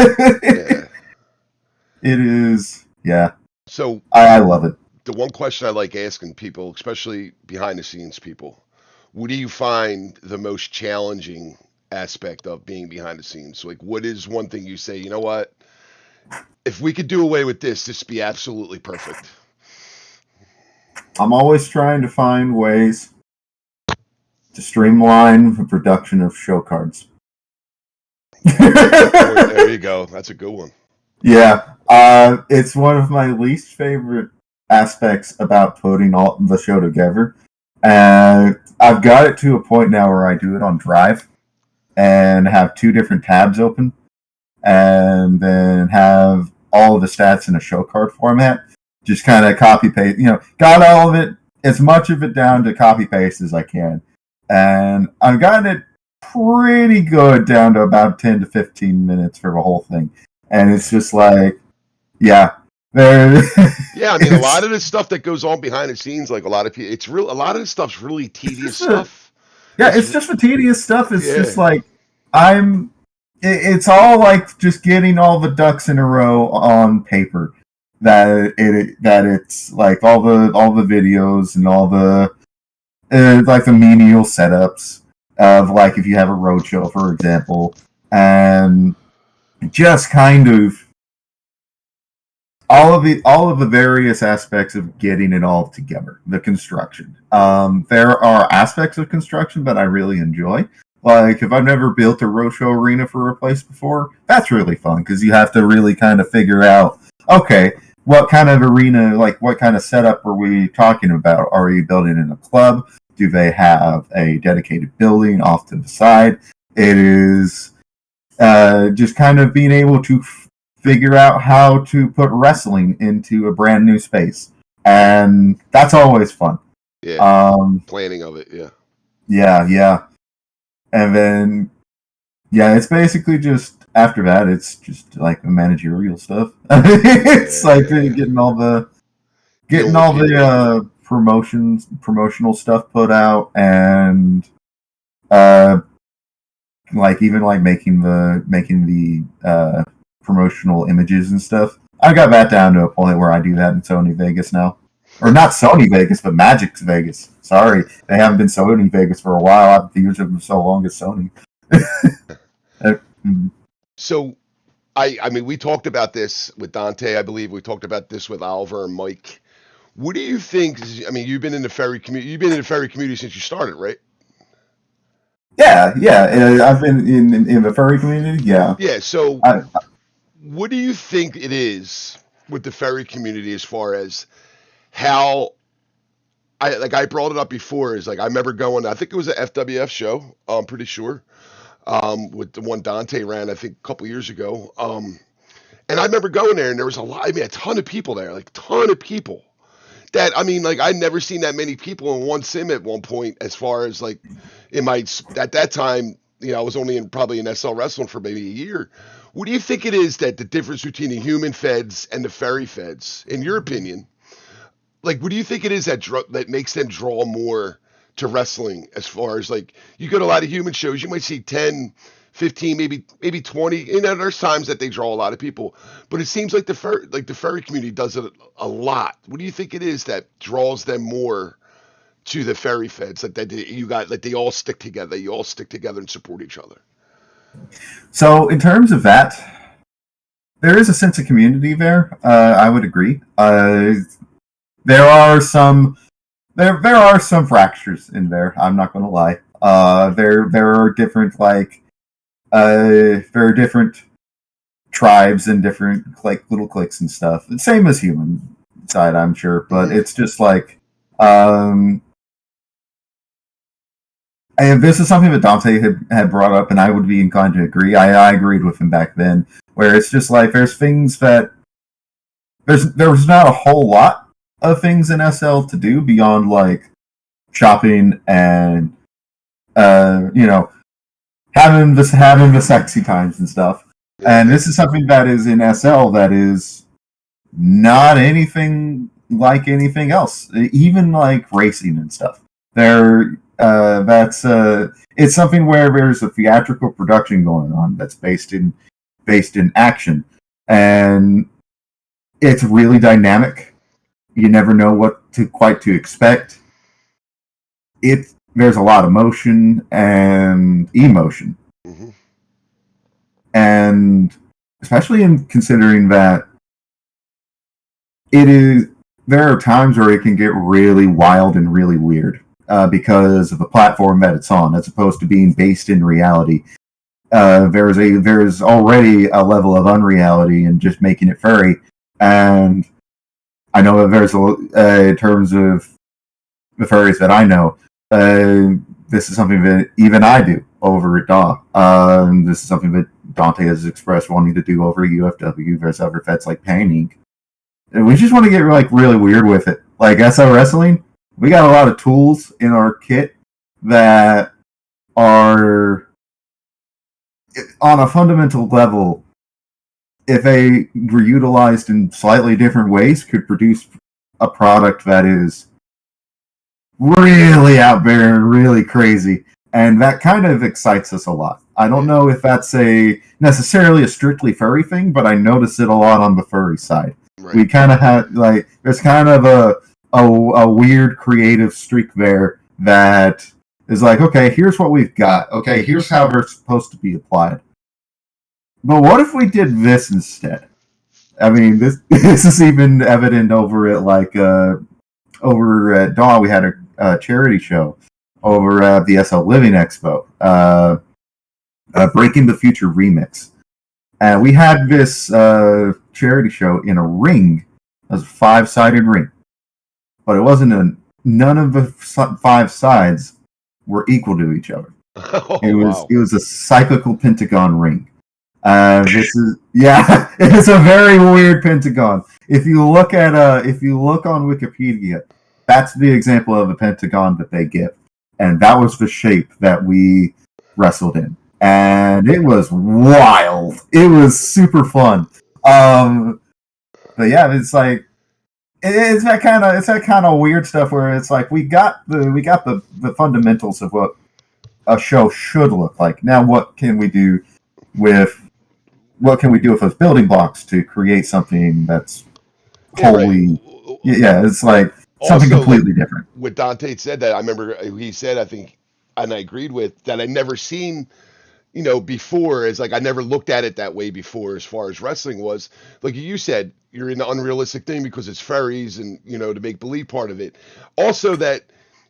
it is, So I love it. The one question I like asking people, especially behind the scenes people, what do you find the most challenging aspect of being behind the scenes? Like, what is one thing you say, you know what? If we could do away with this would be absolutely perfect. I'm always trying to find ways to streamline the production of show cards. There you go. That's a good one. Yeah. It's one of my least favorite aspects about putting all the show together. And I've got it to a point now where I do it on Drive and have two different tabs open and then have all of the stats in a show card format. Just kind of copy paste, got all of it, as much of it down to copy paste as I can. And I've gotten it pretty good down to about 10 to 15 minutes for the whole thing. And it's just like, I mean, a lot of the stuff that goes on behind the scenes, like a lot of people, a lot of the stuff's really tedious stuff. It's just the tedious stuff. It's just like, it's all like just getting all the ducks in a row on paper. That it's like all the videos and all the like the menial setups of, like, if you have a roadshow, for example, and just kind of all of the various aspects of getting it all together. The construction. There are aspects of construction that I really enjoy. Like, if I've never built a roadshow arena for a place before, that's really fun because you have to really kind of figure out, okay, what kind of arena, like what kind of setup are we talking about? Are we building in a club? Do they have a dedicated building off to the side? It is just kind of being able to figure out how to put wrestling into a brand new space. And that's always fun. Yeah. Planning of it, yeah. Yeah. And then, it's basically just, after that, it's just like managerial stuff. It's like getting all the promotional stuff put out, and like even like making the promotional images and stuff. I got that down to a point where I do that in Sony Vegas now, or not Sony Vegas, but Magic's Vegas. Sorry, they haven't been Sony Vegas for a while. I've used them so long as Sony. So, I mean, we talked about this with Dante, I believe. We talked about this with Oliver and Mike. What do you think? I mean, you've been in the ferry community. You've been in the ferry community since you started, right? Yeah. I've been in the furry community. Yeah. Yeah. So, what do you think it is with the ferry community as far as how? I brought it up before. Is like I remember going. I think it was an FWF show. I'm pretty sure. With the one Dante ran, I think a couple years ago. And I remember going there, and there was a ton of people there, like ton of people. That, I mean, like I'd never seen that many people in one sim at one point. As far as like, at that time, I was only probably in SL Wrestling for maybe a year. What do you think it is that the difference between the human feds and the ferry feds, in your opinion? Like, what do you think it is that makes them draw more to wrestling? As far as like, you go to a lot of human shows, you might see 10, 15, maybe 20. There's times that they draw a lot of people, but it seems like the ferry community does it a lot. What do you think it is that draws them more to the ferry feds? That they all stick together. You all stick together and support each other. So in terms of that, there is a sense of community there. I would agree. There are some fractures in there. I'm not going to lie. There are different there are different tribes and different like little cliques and stuff. The same as human side, I'm sure, but it's just like And this is something that Dante had brought up, and I would be inclined to agree. I agreed with him back then, where it's just like there's things that there's not a whole lot of things in SL to do beyond like shopping and having the sexy times and stuff. And this is something that is in SL that is not anything like anything else, even like racing and stuff. It's something where there's a theatrical production going on that's based in action, and it's really dynamic. You never know what to expect. There's a lot of motion and emotion. Mm-hmm. And especially in considering that there are times where it can get really wild and really weird because of the platform that it's on, as opposed to being based in reality. There's already a level of unreality in just making it furry, and I know that there's in terms of the furries that I know, this is something that even I do over at DAW. This is something that Dante has expressed wanting to do over at UFW. There's other vets like Painting. And we just want to get like really weird with it. Like SL Wrestling, we got a lot of tools in our kit that are, on a fundamental level, if they were utilized in slightly different ways, could produce a product that is really out there and really crazy. And that kind of excites us a lot. I don't know if that's necessarily a strictly furry thing, but I notice it a lot on the furry side. Right. We kind of have, like, there's kind of a weird creative streak there that is like, okay, here's what we've got. Okay, here's how they're supposed to be applied. But what if we did this instead? I mean, this is even evident over at over at DAW. We had a charity show over at the SL Living Expo, Breaking the Future Remix. And we had this charity show in a ring. It was a 5-sided ring. But it wasn't none of the 5 sides were equal to each other. Oh, it wow. was a cyclical pentagon ring. It's a very weird pentagon. If you look on Wikipedia, that's the example of a pentagon that they give. And that was the shape that we wrestled in. And it was wild. It was super fun. But yeah, it's like it's that kind of weird stuff where it's like we got the fundamentals of what a show should look like. Now what can we do with those building blocks to create something that's wholly it's like something also, completely different. What Dante said, that I remember he said, I think, and I agreed with, that I'd never seen, before, is like I never looked at it that way before as far as wrestling was. Like you said, you're in the unrealistic thing because it's furries and, the make-believe part of it. Also that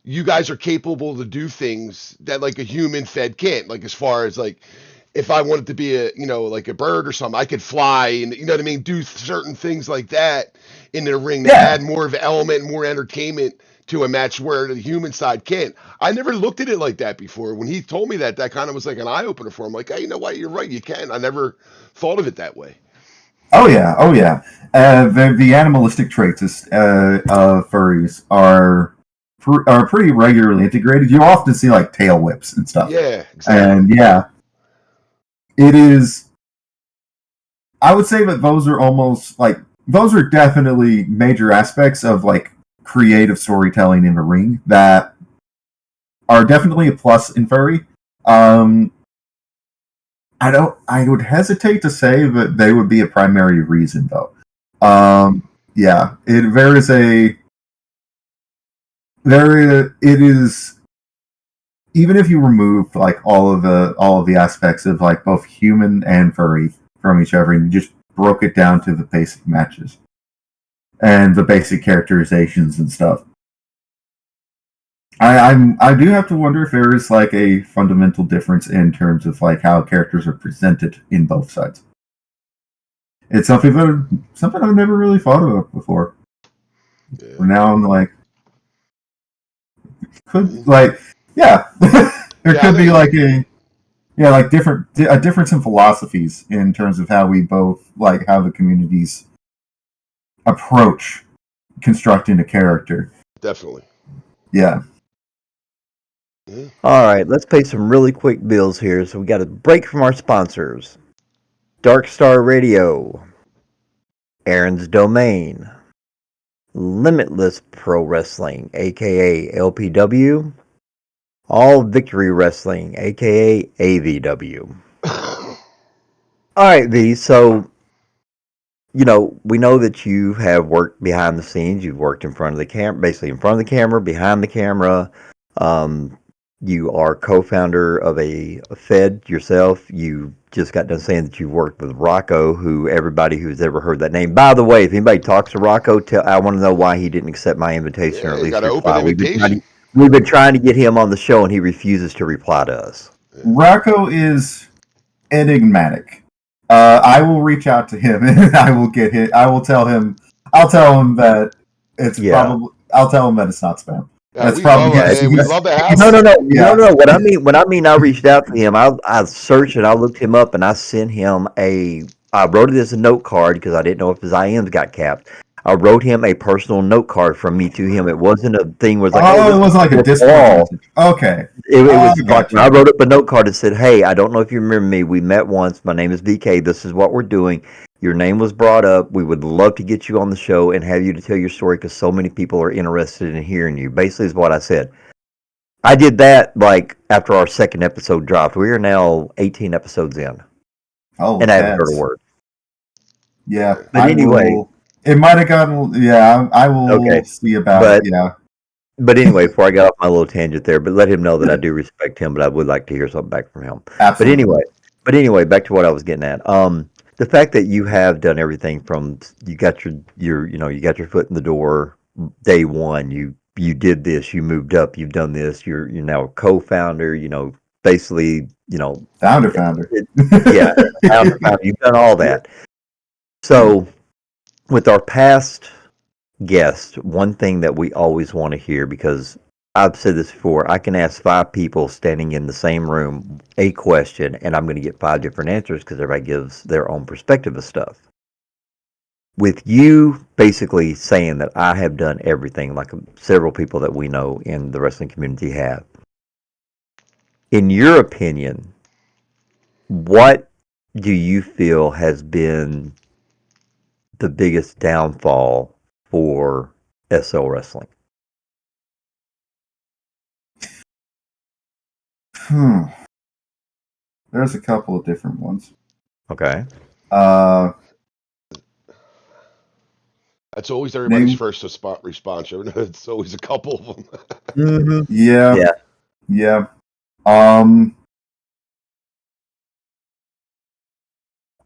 you guys are capable to do things that like a human fed can't, like as far as like, if I wanted to be like a bird or something, I could fly and, what I mean, do certain things like that in the ring that add more of an element, more entertainment to a match where the human side can't. I never looked at it like that before. When he told me that kind of was like an eye opener for him. Like, hey, you know what? You're right. You can. I never thought of it that way. Oh yeah. The animalistic traits of furries are pretty regularly integrated. You often see like tail whips and stuff. Yeah, exactly. And yeah. It is. I would say that those are definitely major aspects of like creative storytelling in the ring that are definitely a plus in furry. I would hesitate to say that they would be a primary reason though. It is. Even if you remove like all of the aspects of like both human and furry from each other, and you just broke it down to the basic matches and the basic characterizations and stuff, I do have to wonder if there is like a fundamental difference in terms of like how characters are presented in both sides. It's something I've never really thought about before. Yeah. Now I'm like, could like there could be like a difference in philosophies in terms of how we both like how the communities approach constructing a character. Definitely. Yeah. All right, let's pay some really quick bills here. So we got a break from our sponsors. Darkstar Radio, Aran's Domain, Limitless Pro Wrestling, aka LPW, All Victory Wrestling, aka AVW. All right, V. So, we know that you have worked behind the scenes. You've worked in front of the camera, basically in front of the camera, behind the camera. You are co-founder of a Fed yourself. You just got done saying that you worked with Rocco, who everybody who's ever heard that name. By the way, if anybody talks to Rocco, I want to know why he didn't accept my invitation or at least reply. We've been trying to get him on the show, and he refuses to reply to us. Rocco is enigmatic. I will reach out to him, and I will get him. I'll tell him that it's probably. I'll tell him that it's not spam. That's probably we'd love to have No. What I mean, I reached out to him. I searched and I looked him up, and I sent him I wrote it as a note card because I didn't know if his IMs got capped. I wrote him a personal note card from me to him. It wasn't a thing where it was like, it wasn't like a Discord message. Okay. It was gotcha. I wrote up a note card that said, "Hey, I don't know if you remember me. We met once. My name is VK. This is what we're doing. Your name was brought up. We would love to get you on the show and have you to tell your story because so many people are interested in hearing you." Basically is what I said. I did that like after our second episode dropped. We are now 18 episodes in. Oh, and I haven't heard a word. Yeah. But anyway. It might have gotten, I will see about it, yeah. But anyway, before I got off my little tangent there, but let him know that I do respect him, but I would like to hear something back from him. Absolutely. But anyway, back to what I was getting at. The fact that you have done everything from you got your foot in the door day one. You did this. You moved up. You've done this. You're now a co-founder. Basically, founder. Founder. You've done all that. So, with our past guests, one thing that we always want to hear, because I've said this before, I can ask 5 people standing in the same room a question, and I'm going to get 5 different answers because everybody gives their own perspective of stuff. With you basically saying that I have done everything, like several people that we know in the wrestling community have, in your opinion, what do you feel has been the biggest downfall for SO Wrestling? There's a couple of different ones. Okay. That's always everybody's first response. It's always a couple of them. Mm-hmm. Yeah.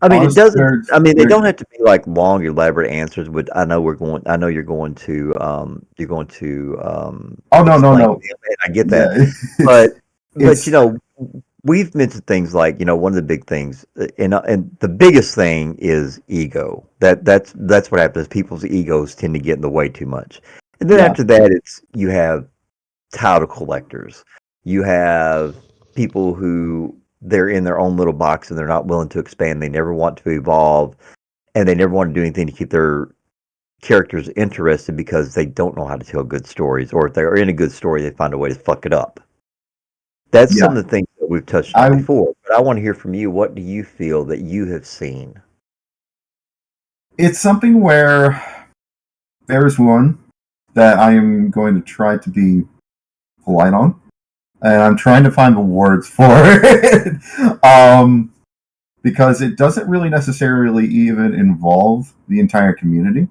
I mean, it doesn't. I mean, they don't have to be like long, elaborate answers. But I know you're going to. You're going to. Oh no! I get that, but we've mentioned things like one of the big things, and the biggest thing is ego. That's what happens. People's egos tend to get in the way too much, and then after that, you have title collectors. You have people who they're in their own little box and they're not willing to expand. They never want to evolve, and they never want to do anything to keep their characters interested because they don't know how to tell good stories, or if they're in a good story, they find a way to fuck it up. That's some of the things that we've touched on before, but I want to hear from you. What do you feel that you have seen? It's something where there's one that I am going to try to be polite on, and I'm trying to find the words for it, because it doesn't really necessarily even involve the entire community.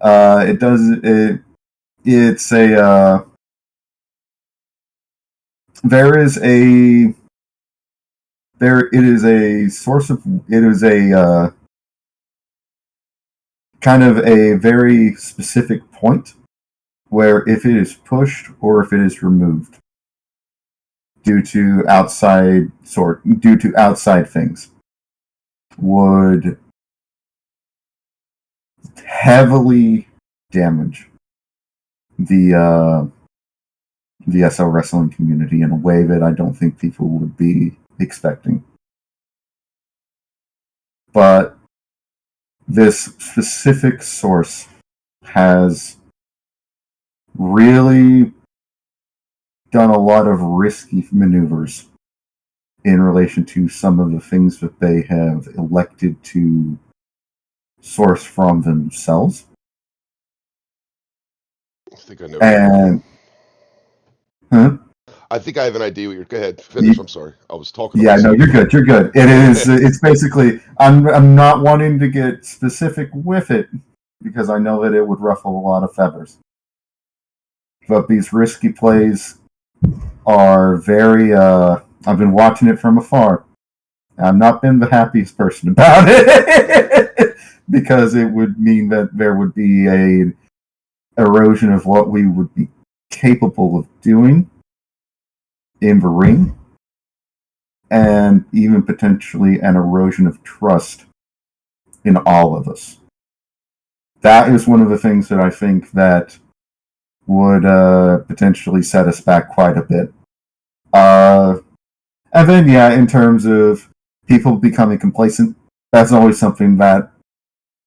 It is a source of, it is a kind of a very specific point where if it is pushed or if it is removed due to outside things would heavily damage the the SL wrestling community in a way that I don't think people would be expecting. But this specific source has really done a lot of risky maneuvers in relation to some of the things that they have elected to source from themselves. I think I know. And I think I have an idea. Go ahead, finish. I'm sorry, I was talking. Yeah, no, you're good. You're good. It is. It's basically. I'm not wanting to get specific with it because I know that it would ruffle a lot of feathers. But these risky plays are very. I've been watching it from afar. I've not been the happiest person about it because it would mean that there would be a erosion of what we would be capable of doing in the ring, and even potentially an erosion of trust in all of us. That is one of the things that I think that would potentially set us back quite a bit. And then, yeah, in terms of people becoming complacent, that's always something that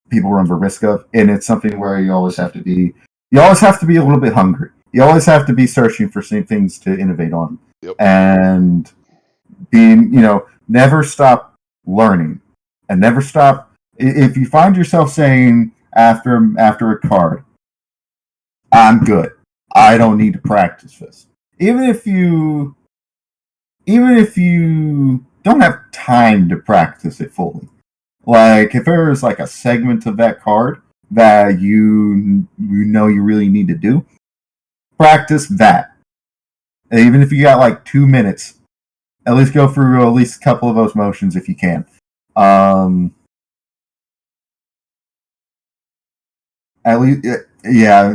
people run the risk of, and it's something where you always have to be a little bit hungry. You always have to be searching for some things to innovate on. Yep. And being, never stop learning, and never stop. If you find yourself saying after a card, "I'm good. I don't need to practice this," even if you don't have time to practice it fully. Like if there is like a segment of that card that you really need to do, practice that. And even if you got like 2 minutes, at least go through at least a couple of those motions if you can. At least, yeah,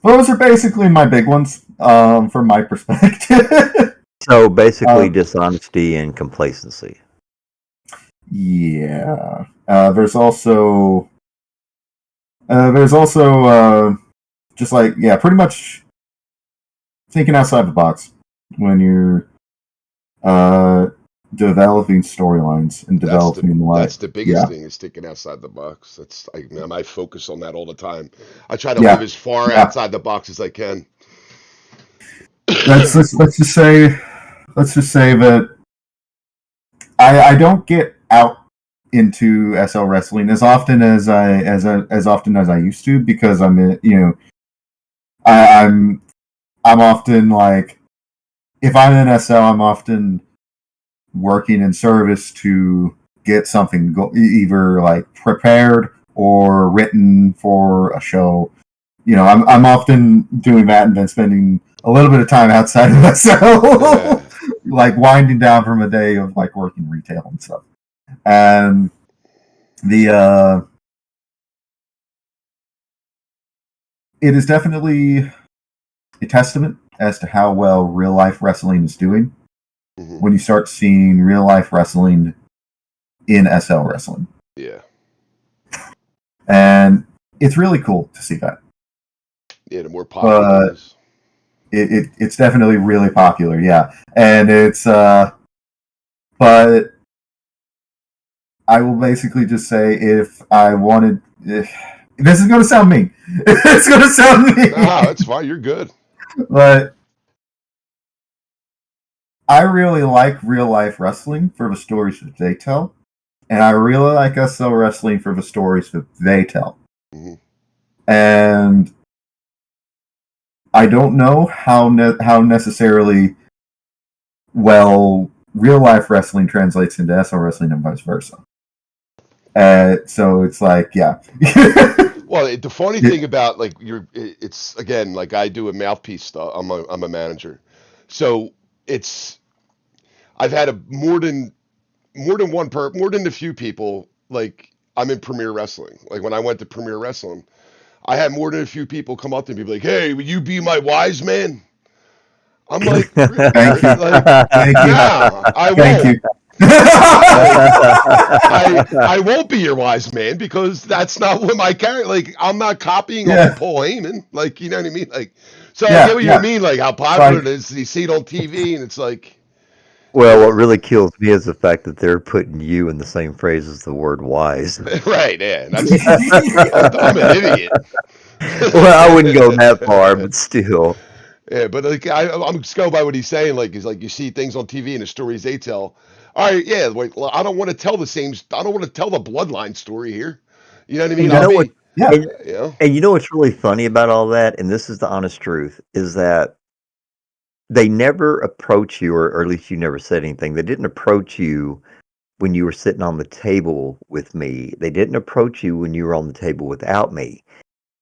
those are basically my big ones from my perspective. So basically, dishonesty and complacency. Yeah. There's also just like, yeah, pretty much thinking outside the box when you're developing storylines and developing that's the biggest thing, is thinking outside the box. That's I focus on that all the time. I try to live as far outside the box as I can. Let's just say that I don't get out into SL wrestling as often as I used to, because I'm often like, if I'm in SL, I'm often working in service to get something either like prepared or written for a show. I'm often doing that and then spending a little bit of time outside of SL, like winding down from a day of like working retail and stuff. And it is definitely a testament as to how well real life wrestling is doing when you start seeing real life wrestling in SL wrestling. Yeah. And it's really cool to see that. Yeah, the more popular it is. It's definitely really popular, yeah. And it's but I will basically just say, if this is going to sound mean. It's going to sound mean. No, that's fine. You're good. But I really like real life wrestling for the stories that they tell, and I really like SL wrestling for the stories that they tell. Mm-hmm. And I don't know how necessarily well real life wrestling translates into SL wrestling and vice versa. So it's like, yeah. Well, the funny thing about it's again, like I do a mouthpiece stuff. I'm a manager, so I've had more than a few people. Like I'm in Premier Wrestling. Like when I went to Premier Wrestling, I had more than a few people come up to me and be like, "Hey, will you be my wise man?" I'm like, Thank you. "Nah, I won't." Thank you. I won't be your wise man, because that's not what my character. Like I'm not copying off Paul Heyman. Like, you know what I mean? Like, So I get Yeah, what you yeah. mean, like how popular Like, it is. You see it on TV, and it's like, Well, what yeah, really kills me is the fact that they're putting you in the same phrase as the word wise. right, yeah. I'm an idiot. Well, I wouldn't go that far, but still. Yeah, but like I'm just going by what he's saying. Like, is like you see things on TV and the stories they tell. All right, yeah. Wait, well, I don't want to tell the same. I don't want to tell the bloodline story here. You know what I mean? And you I'll know what? be, yeah. And, you know, and you know what's really funny about all that, and this is the honest truth, is that they never approach you, or at least you never said anything. They didn't approach you when you were sitting on the table with me. They didn't approach you when you were on the table without me.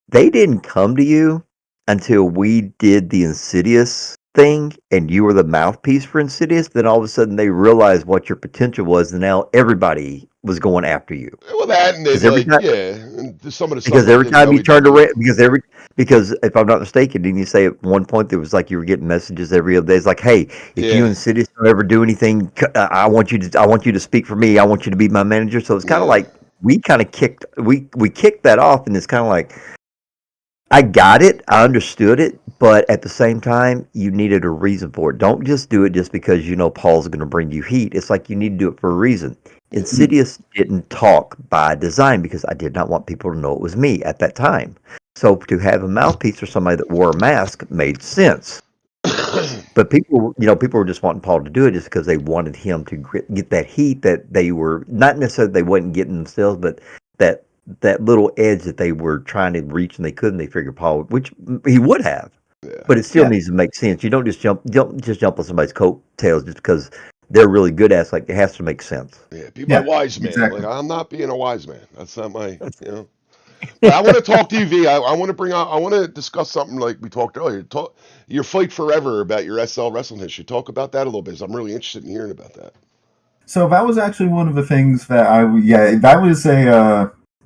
They didn't come to you until we did the Insidious thing and you were the mouthpiece for Insidious. Then all of a sudden they realized what your potential was, and now everybody was going after you. well that and then Because every like time yeah, and some of the stuff because I every did in time you turned OEW. around, because if I'm not mistaken, didn't you say at one point there was like you were getting messages every other day? It's like, hey, if you Yeah, and Insidious don't ever do anything, I want you to speak for me. I want you to be my manager. So it's kind of yeah, like we kind of we kicked that off, and it's kind of like I got it, I understood it, but at the same time, you needed a reason for it. Don't just do it just because you know Paul's going to bring you heat. It's like you need to do it for a reason. yeah, Insidious didn't talk by design because I did not want people to know it was me at that time. So to have a mouthpiece or somebody that wore a mask made sense. But people, people were just wanting Paul to do it just because they wanted him to get that heat that they were not necessarily they wasn't getting themselves, but that that little edge that they were trying to reach and they couldn't. They figured Paul, which he would have, yeah, but it still Yeah. needs to make sense. You don't just jump on somebody's coattails just because they're really good at it. It's like it has to make sense. yeah. Be my Yeah. wise man. Like Exactly. I'm not being a wise man. That's not my, you know. But I want to talk to you, V. I want to bring out. I want to discuss something like we talked earlier. Talk your fight forever about your SL wrestling history. Talk about that a little bit. 'Cause I'm really interested in hearing about that. So that was actually one of the things that that was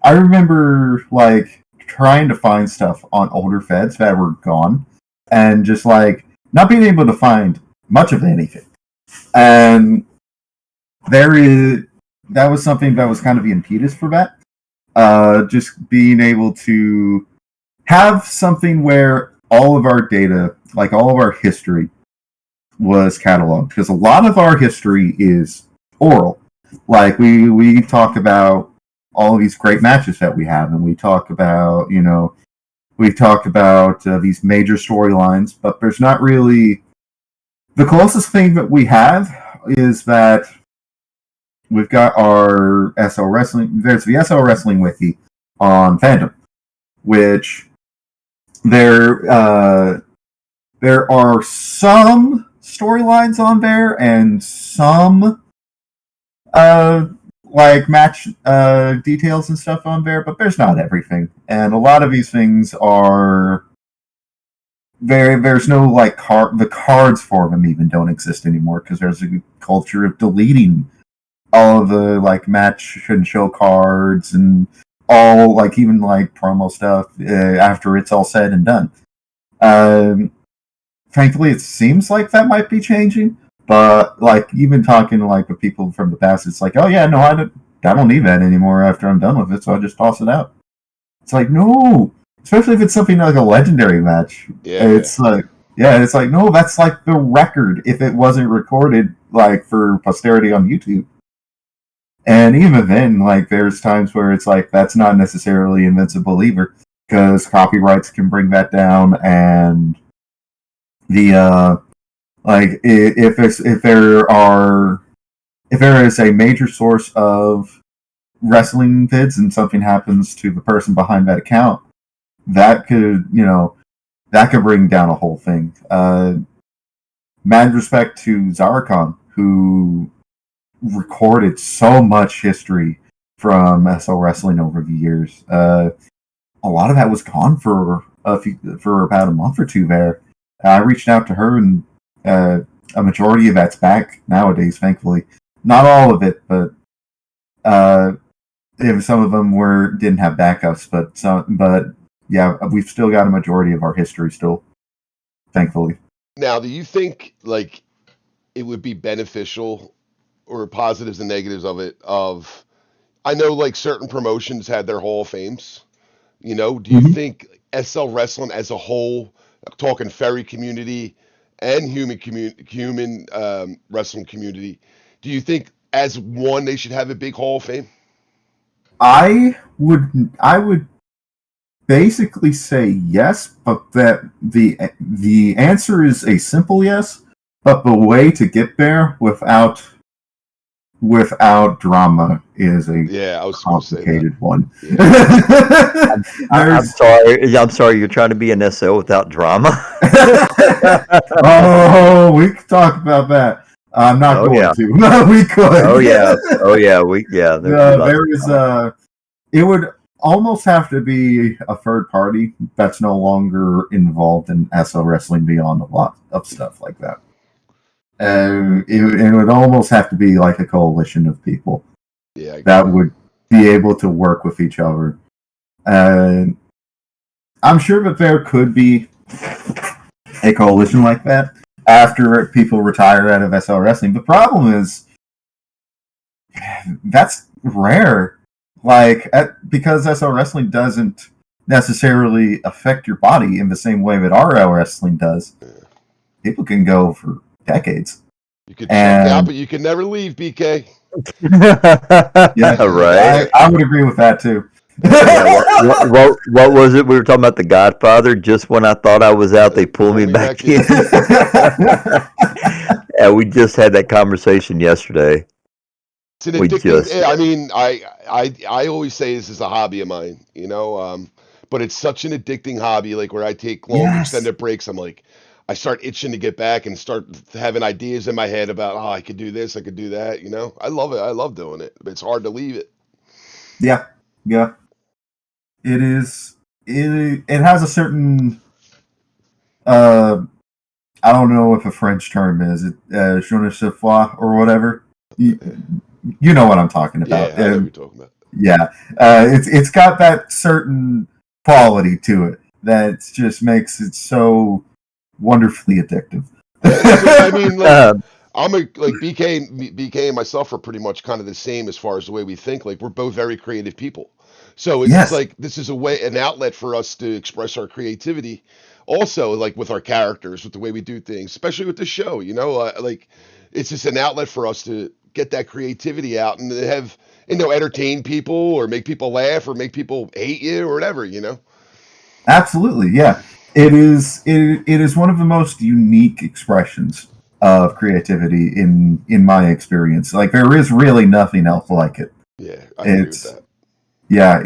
I remember like trying to find stuff on older feds that were gone and just like not being able to find much of anything. And there is that was something that was kind of the impetus for that. Just being able to have something where all of our data, like all of our history, was cataloged because a lot of our history is oral. Like we talk about all of these great matches that we have, and we talk about we've talked about these major storylines, but there's not really the closest thing that we have is that we've got our SL Wrestling. There's the SL Wrestling Wiki on Fandom, which there are some storylines on there and some like match details and stuff on there, but there's not everything. And a lot of these things are there's no like the cards for them even don't exist anymore because there's a culture of deleting all of the like match and show cards and all like even like promo stuff after it's all said and done. Thankfully, it seems like that might be changing, but like even talking like with people from the past, it's like, oh yeah, no, I don't need that anymore after I'm done with it, so I just toss it out. It's like no, especially if it's something like a legendary match. Yeah, It's like it's like no, that's like the record if it wasn't recorded like for posterity on YouTube. And even then, like there's times where it's like that's not necessarily invincible either because copyrights can bring that down and the like if there is a major source of wrestling vids and something happens to the person behind that account, that could bring down a whole thing. Mad respect to Zarakon, who recorded so much history from SL Wrestling over the years. A lot of that was gone for about a month or two there. I reached out to her, and a majority of that's back nowadays, thankfully. Not all of it, but some of them didn't have backups. But yeah, we've still got a majority of our history still, thankfully. Now, do you think like it would be beneficial or positives and negatives of it? I know like certain promotions had their Hall of Fames. Do you Mm-hmm. think SL Wrestling as a whole talking fairy community and human wrestling community. Do you think as one they should have a big Hall of Fame? I would basically say yes, but that the answer is a simple yes, but the way to get there without drama is a Yeah, I was going to say complicated one. Yeah. I'm sorry. I'm sorry. You're trying to be an SL without drama. Oh, we could talk about that. I'm not Oh, going yeah. to. No, we could. Oh yeah. Oh yeah. There is it would almost have to be a third party that's no longer involved in SL wrestling beyond a lot of stuff like that. It would almost have to be like a coalition of people that would be able to work with each other. I'm sure that there could be a coalition like that after people retire out of SL wrestling. The problem is that's rare. Because SL wrestling doesn't necessarily affect your body in the same way that RL wrestling does. People can go for decades. You could check out, but you can never leave, BK. Yeah, right. I would agree with that too. What was it? We were talking about The Godfather. Just when I thought I was out, they pulled me back in. And we just had that conversation yesterday. It's an addicting. I mean, I always say this is a hobby of mine, but it's such an addicting hobby. Like where I take long extended breaks, I'm like, I start itching to get back and start having ideas in my head about, I could do this, I could do that. I love it. I love doing it, but it's hard to leave it. Yeah. It is. It has a certain. I don't know if a French term is it je ne sais quoi or whatever. You know what I'm talking about. Yeah, I know what you're talking about. Yeah, it's got that certain quality to it that just makes it so wonderfully addictive. I mean, I'm BK and myself are pretty much kind of the same as far as the way we think. Like we're both very creative people, so it's just like this is an outlet for us to express our creativity. Also, like with our characters, with the way we do things, especially with the show, like it's just an outlet for us to get that creativity out and have entertain people or make people laugh or make people hate you or whatever. Absolutely, yeah. It is one of the most unique expressions of creativity in my experience. Like there is really nothing else like it. Yeah, I agree with that. Yeah,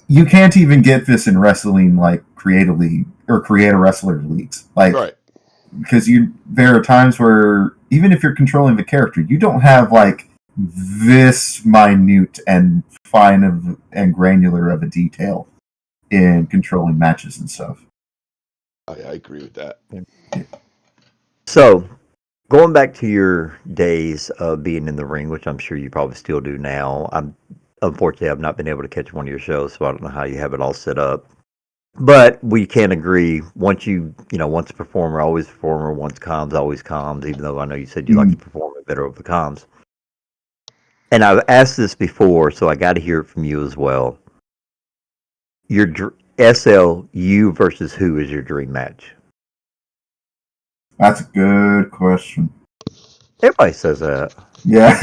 you can't even get this in wrestling like creatively or create a wrestler leagues. Like right. Because there are times where even if you're controlling the character, you don't have like this minute and fine and granular of a detail in controlling matches and stuff. I agree with that. So, going back to your days of being in the ring, which I'm sure you probably still do now. Unfortunately, I've not been able to catch one of your shows, so I don't know how you have it all set up. But we can agree, once once a performer, always a performer, once comms, always comms, even though I know you said you like to perform it better over the comms. And I've asked this before, so I got to hear it from you as well. Your SL, you versus who is your dream match? That's a good question. Everybody says that. Yeah.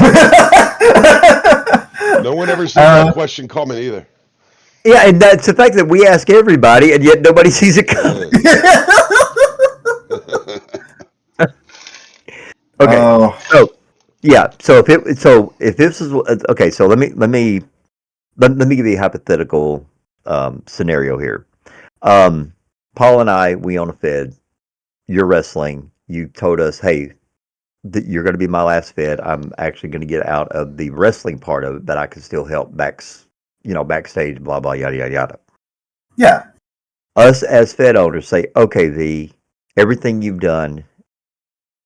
No one ever sees that question coming either. Yeah, and that's the fact that we ask everybody, and yet nobody sees it coming. Okay. So if this is okay, so let me give you a hypothetical scenario here. Paul and I, we own a Fed. You're wrestling. You told us, hey, you're going to be my last Fed. I'm actually going to get out of the wrestling part of it, but I can still help backstage, blah blah, yada yada yada. Yeah. Us as Fed owners say, okay, Vee, everything you've done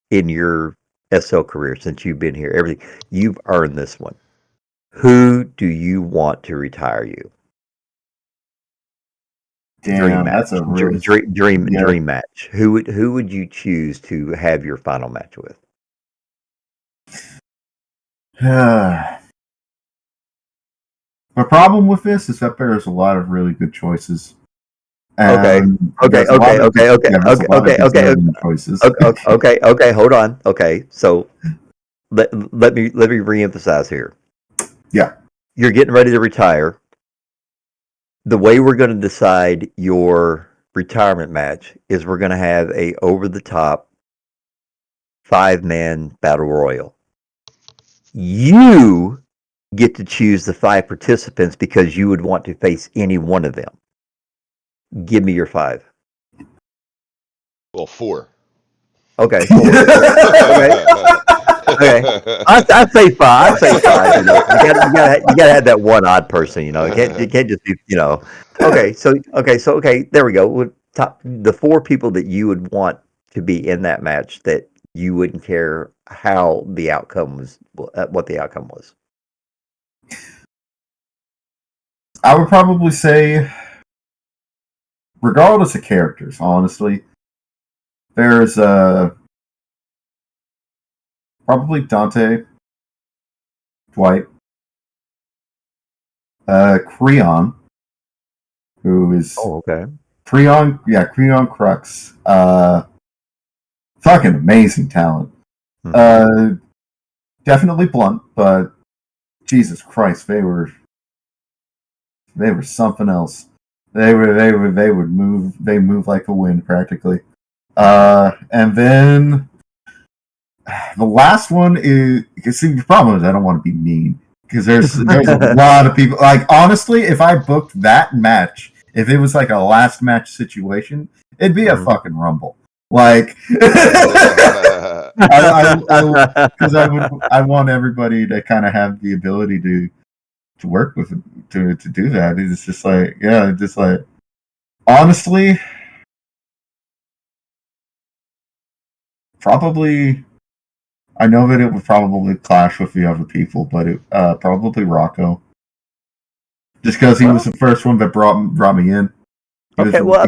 in your SL career since you've been here, everything you've earned this one. Who do you want to retire you? Damn, dream match. That's a really dream match. Who would you choose to have your final match with? The problem with this is that there's a lot of really good choices. Okay. Okay. Hold on. Okay. So let me reemphasize here. Yeah. You're getting ready to retire. The way we're going to decide your retirement match is we're going to have a over the top 5-man battle royal. You get to choose the 5 participants because you would want to face any one of them. Give me your 5. Well, 4. Okay. 4. Okay. I say 5. I say 5. You gotta have that one odd person. You can't just be. Okay. So there we go. The 4 people that you would want to be in that match that you wouldn't care how the outcome was, what the outcome was. I would probably say, regardless of characters, honestly, there's probably Dante, Dwight, Creon, who is Creon Crux, fucking amazing talent. Mm-hmm. Definitely blunt, but Jesus Christ, they were something else. They move like the wind practically. And then the last one is, see, the problem is I don't want to be mean because there's a lot of people. Like, honestly, if I booked that match, if it was like a last match situation, it'd be a fucking rumble. Like, because I want everybody to kind of have the ability to work with to do that. It's just like, yeah, just like, honestly, probably, I know that it would probably clash with the other people, but probably Rocco, just because he was the first one that brought me in. Okay, well, I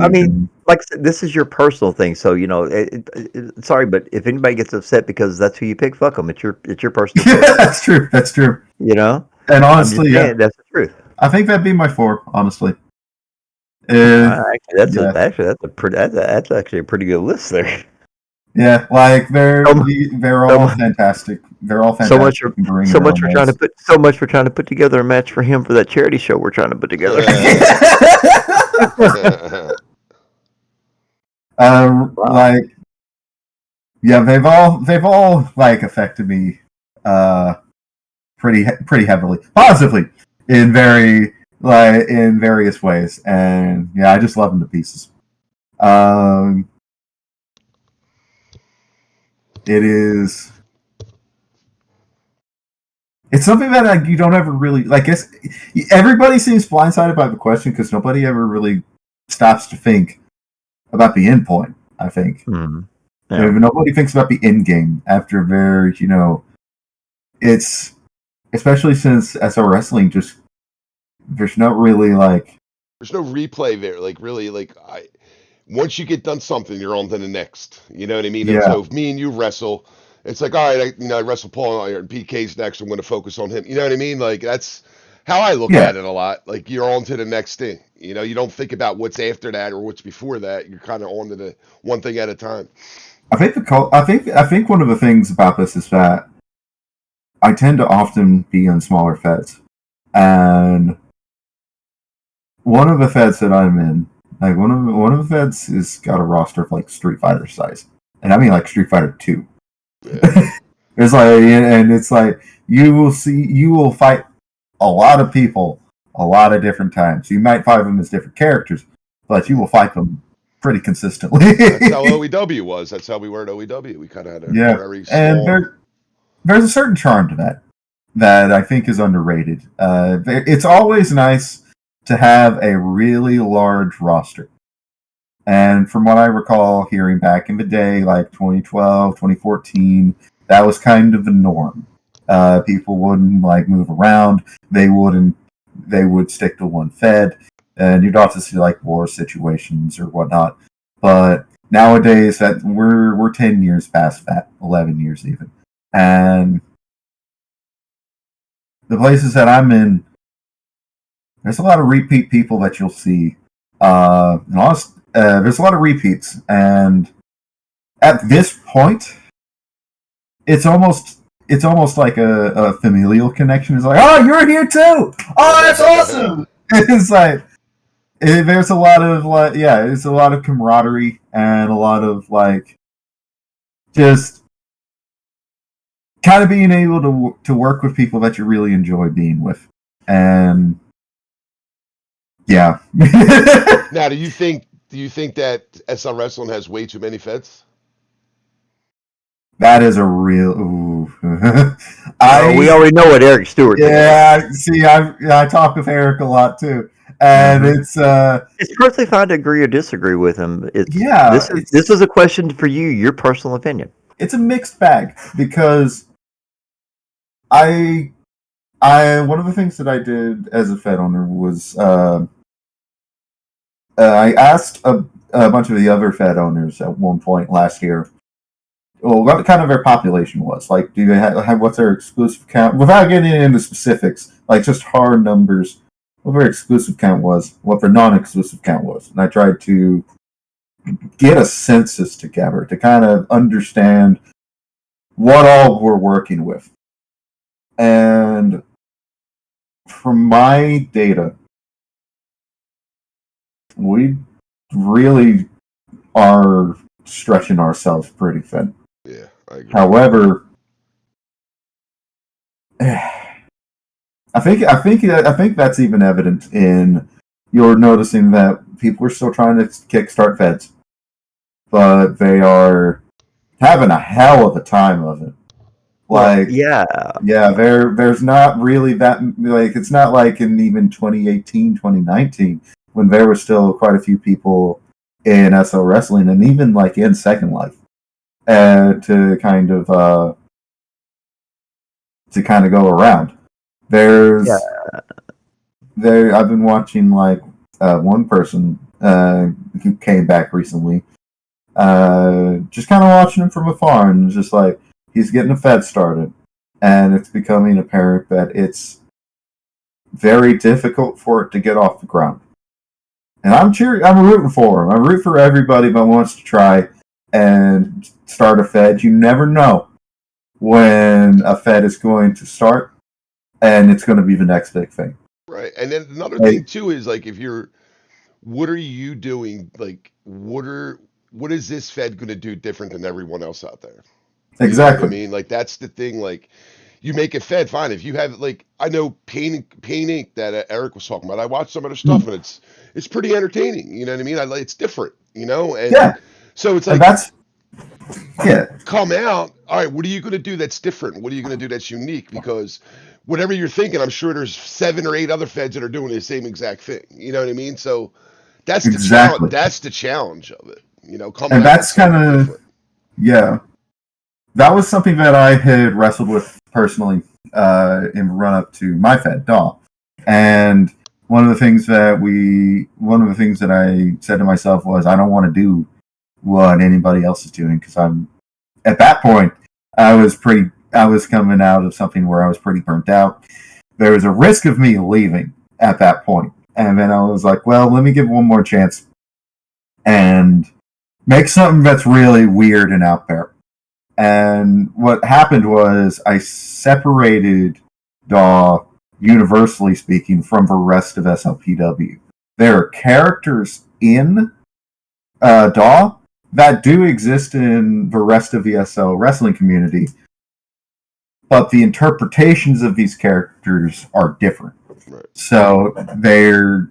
mean, like I said, this is your personal thing, so sorry, but if anybody gets upset because that's who you pick, fuck them. It's your personal. Yeah, that's true. That's true. And honestly, yeah, that's the truth. I think that'd be my 4. Honestly, that's actually a pretty good list there. Yeah, like they're all fantastic. They're all fantastic. So much for trying to put together a match for him for that charity show we're trying to put together. Like, yeah, they've all like affected me pretty heavily, positively in various ways, and yeah, I just love them to pieces. It's something that you don't ever really like. Everybody seems blindsided by the question because nobody ever really stops to think about the end point. I think nobody thinks about the end game after it's especially since SR Wrestling there's not really there's no replay there. Like, really, once you get done something, you're on to the next. You know what I mean? Yeah. And so if me and you wrestle, it's like, all right, I wrestle Paul and PK's next. I'm going to focus on him. You know what I mean? Like, that's how I look at it a lot. Like, you're on to the next thing. You don't think about what's after that or what's before that. You're kind of on to the one thing at a time. I think one of the things about this is that I tend to often be on smaller feds, and one of the feds that I'm in, like one of the feds has got a roster of like Street Fighter size, and I mean like Street Fighter 2. Yeah. It's like, and it's like you will fight a lot of people a lot of different times. You might fight them as different characters, but you will fight them pretty consistently. That's how OEW was. That's how we were at OEW. We kind of had a very small... And there's a certain charm to that I think is underrated. It's always nice to have a really large roster. And from what I recall hearing back in the day, like 2012, 2014, that was kind of the norm. People wouldn't move around. They would stick to one fed, and you'd often see war situations or whatnot. But nowadays, that we're 10 years past that, 11 years even, and the places that I'm in, there's a lot of repeat people that you'll see And honest, there's a lot of repeats, and at this point, it's almost like a familial connection. It's like, oh, you're here too. Oh, that's awesome. It's like there's a lot of it's a lot of camaraderie and a lot of like just kind of being able to work with people that you really enjoy being with, and yeah. Now, do you think that SL Wrestling has way too many feds? That is a real. Ooh. We already know what Eric Stewart thinks. Yeah, see, I talk with Eric a lot too, and it's perfectly fine to agree or disagree with him. This is a question for you, your personal opinion. It's a mixed bag because I one of the things that I did as a Fed owner was I asked a bunch of the other Fed owners at one point last year, well, what kind of their population was. Like, do they have what's their exclusive count? Without getting into specifics, like just hard numbers, what their exclusive count was, what their non-exclusive count was. And I tried to get a census together to kind of understand what all we're working with. And from my data, we really are stretching ourselves pretty thin. Yeah, I agree. However, I think that's even evident in you're noticing that people are still trying to kickstart feds, but they are having a hell of a time of it. Like, there's not really that, like, it's not like in even 2018, 2019, when there were still quite a few people in SL Wrestling and even like in Second Life to kind of go around. I've been watching like one person who came back recently, just kind of watching him from afar, and just like he's getting a Fed started, and it's becoming apparent that it's very difficult for it to get off the ground. And I'm rooting for him. I root for everybody that wants to try and start a Fed. You never know when a Fed is going to start, and it's going to be the next big thing. Right. And then another thing too is like, what are you doing? Like, what is this Fed going to do different than everyone else out there? Exactly. I mean, like, that's the thing. Like, you make a Fed, fine. If you have, like, I know Pain Inc. that Eric was talking about. I watched some of their stuff, and it's pretty entertaining. You know what I mean? It's different. And so it's like, come out. All right, what are you going to do that's different? What are you going to do that's unique? Because whatever you're thinking, I'm sure there's 7 or 8 other Feds that are doing the same exact thing. You know what I mean? So that's the challenge. That's the challenge of it. Coming and that's kind of That was something that I had wrestled with personally in run up to my Fed DAW, and one of the things that I said to myself was, I don't want to do what anybody else is doing, because at that point I was coming out of something where I was pretty burnt out. There was a risk of me leaving at that point, and then I was like, well, let me give one more chance and make something that's really weird and out there. And what happened was I separated DAW, universally speaking, from the rest of SLPW. There are characters in DAW that do exist in the rest of the SL wrestling community, but the interpretations of these characters are different. Right. So they're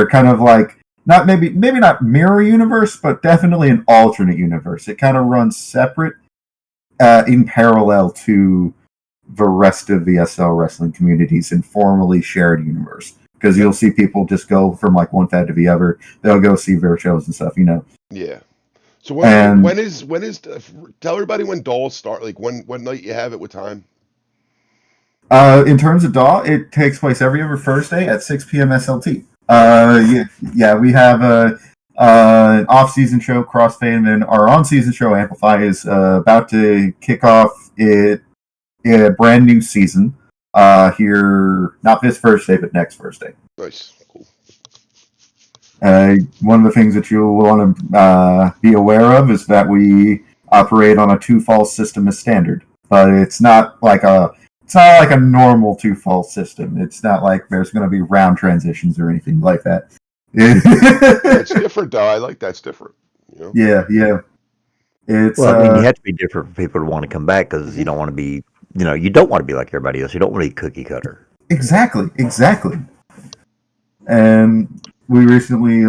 kind of like, not maybe not mirror universe, but definitely an alternate universe. It kind of runs separate in parallel to the rest of the SL wrestling community's informally shared universe. Because you'll see people just go from like one Fed to the other. They'll go see their shows and stuff, Yeah. So when is tell everybody when dolls start, like what night you have it, what time? In terms of DAW, it takes place every other Thursday at 6 p.m. SLT. We have an off-season show, Crossfade, and then our on-season show, Amplify, is about to kick off a brand new season here, not this Thursday, but next Thursday. Nice, cool. One of the things that you'll want to be aware of is that we operate on a 2-falls system as standard, but it's not like a normal 2-falls system. It's not like there's going to be round transitions or anything like that. It's different, though. I like that's different. You know? Yeah. It's Well, I mean, you have to be different for people to want to come back because you don't want to be, you don't want to be like everybody else. You don't want to be cookie cutter. exactly. And we recently,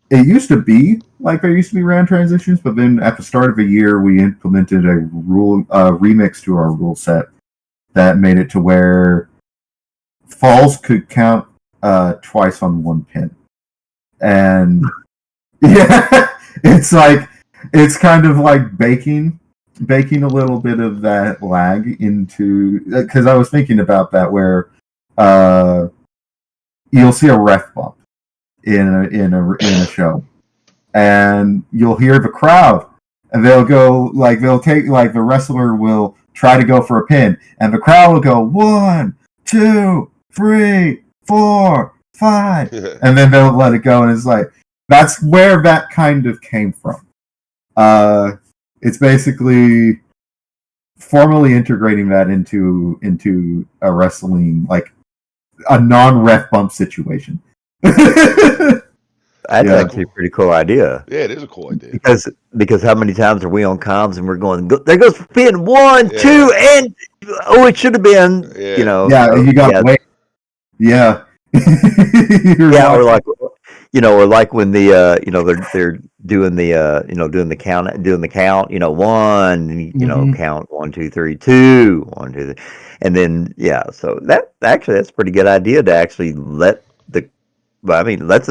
it used to be like there used to be round transitions, but then at the start of a year, we implemented a remix to our rule set that made it to where falls could count twice on one pin. And yeah, it's kind of like baking a little bit of that lag into, because I was thinking about that where you'll see a ref bump in a show, and you'll hear the crowd, and they'll take the wrestler will try to go for a pin, and the crowd will go 1, 2, 3, 4, 5, and then they'll let it go, and it's like that's where that kind of came from. It's basically formally integrating that into a wrestling, like a non-ref bump situation. That's actually a pretty cool idea. Yeah, it is a cool idea. Because how many times are we on comms and we're going, there goes pin 1, 2, and it should have been, Yeah, you got wait. Yeah. Yeah, or like when the they're doing the count, 1, count 1, 2, 3, 2, 1, 2, 3, and then so that's a pretty good idea to actually let the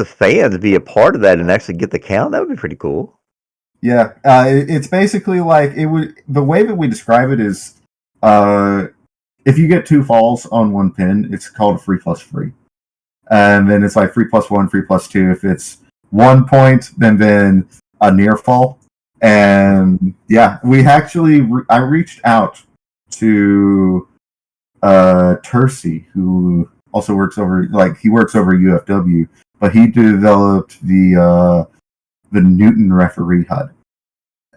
fans be a part of that and actually get the count. That would be pretty cool. Yeah, it's basically like the way that we describe it is, if you get 2 falls on one pin, it's called a 3+3. And then it's like 3+1, 3+2. If it's 1 point, then a near fall. And yeah, we actually I reached out to Tercy, who also works over UFW, but he developed the Newton referee HUD.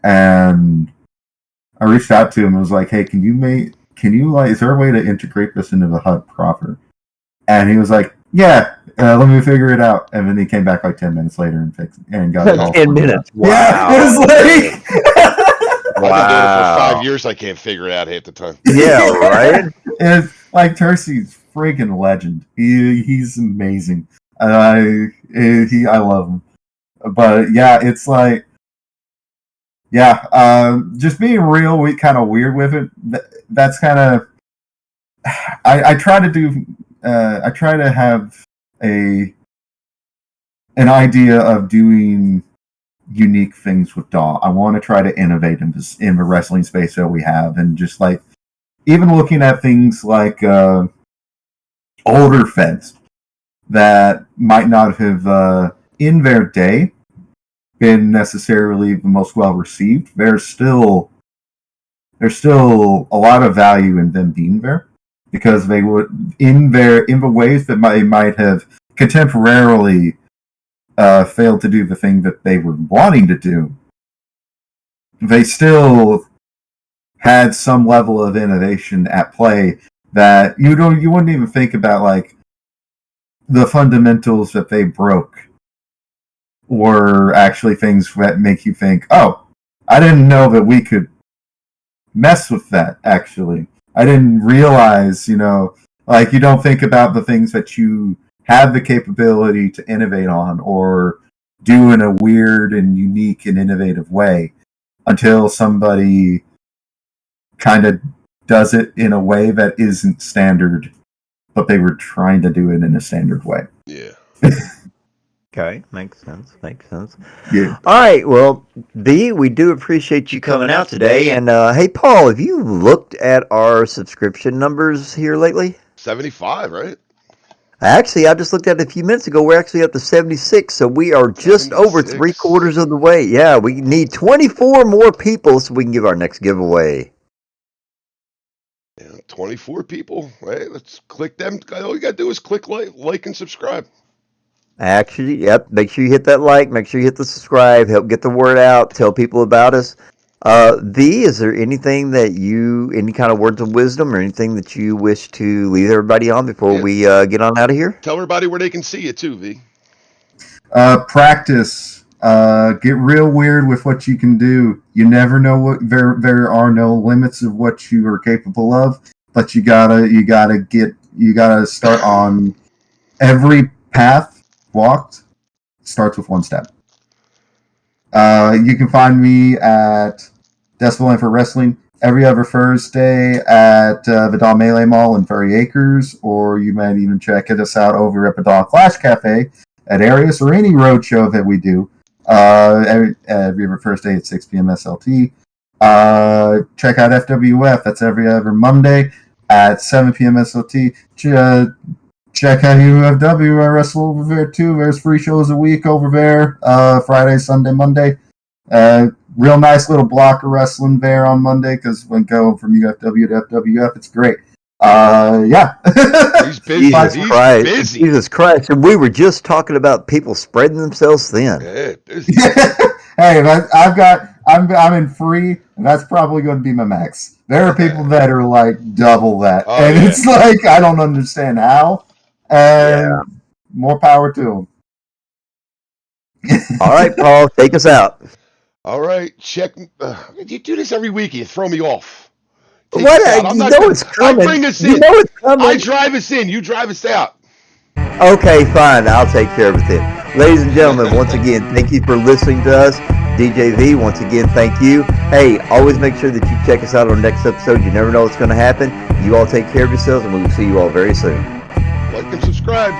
And I reached out to him and was like, hey, is there a way to integrate this into the HUD proper? And he was like, yeah, let me figure it out. And then he came back like 10 minutes later and fixed it and got it all. 10 minutes. Wow. Yeah, it was I've been doing it for 5 years. I can't figure it out half the time. Yeah, right? It's like Tercy's freaking legend. He's amazing. I love him. But yeah, it's like, just being real, kind of weird with it. That's kind of, I try to do. I try to have an idea of doing unique things with DAW. I want to try to innovate in the wrestling space that we have, and just like even looking at things like older feds that might not have in their day been necessarily the most well received. There's still a lot of value in them being there, because they would in the ways that might have contemporarily failed to do the thing that they were wanting to do. They still had some level of innovation at play that you wouldn't even think about, like the fundamentals that they broke were actually things that make you think, oh, I didn't know that we could mess with that, actually. I didn't realize, like you don't think about the things that you have the capability to innovate on or do in a weird and unique and innovative way until somebody kind of does it in a way that isn't standard, but they were trying to do it in a standard way. Yeah. Okay, makes sense. Yeah. All right, well, Vee, we do appreciate you coming out today. And hey, Paul, have you looked at our subscription numbers here lately? 75, right? Actually, I just looked at it a few minutes ago. We're actually up to 76, so we are just over 3/4 of the way. Yeah, we need 24 more people so we can give our next giveaway. Yeah, 24 people. Right? Let's click them. All you got to do is click like and subscribe. Actually, yep. Make sure you hit that like. Make sure you hit the subscribe. Help get the word out. Tell people about us. V, is there anything that any kind of words of wisdom or anything that you wish to leave everybody on before Yeah. we get on out of here? Tell everybody where they can see you too, V. Practice. Get real weird with what you can do. You never know what there are no limits of what you are capable of, but you gotta start on every path walked starts with one step. You can find me at Decibel for Wrestling every other Thursday at Vidal Melee Mall in Furry Acres, or you might even check us out over at Vidal Flash Cafe at Arius, or any road show that we do every other Thursday at 6 p.m. SLT. Check out FWF. That's every other Monday at 7 p.m. SLT. Check out UFW. I wrestle over there too. There's 3 shows a week over there. Friday, Sunday, Monday. Real nice little block of wrestling there on Monday because when go from UFW to FWF, it's great. Yeah. He's busy. Jesus Christ. And we were just talking about people spreading themselves thin. Yeah, busy. Hey, I'm in free, and that's probably going to be my max. There are people that are like double that, it's like I don't understand how. And more power to them. All right, Paul, take us out. All right, check. You do this every week. You throw me off. What? It's coming. I bring us in. You know it's coming. I drive us in. You drive us out. Okay, fine. I'll take care of it then. Ladies and gentlemen, once again, thank you for listening to us. DJ Vee, once again, thank you. Hey, always make sure that you check us out on the next episode. You never know what's going to happen. You all take care of yourselves, and we will see you all very soon. Like and subscribe.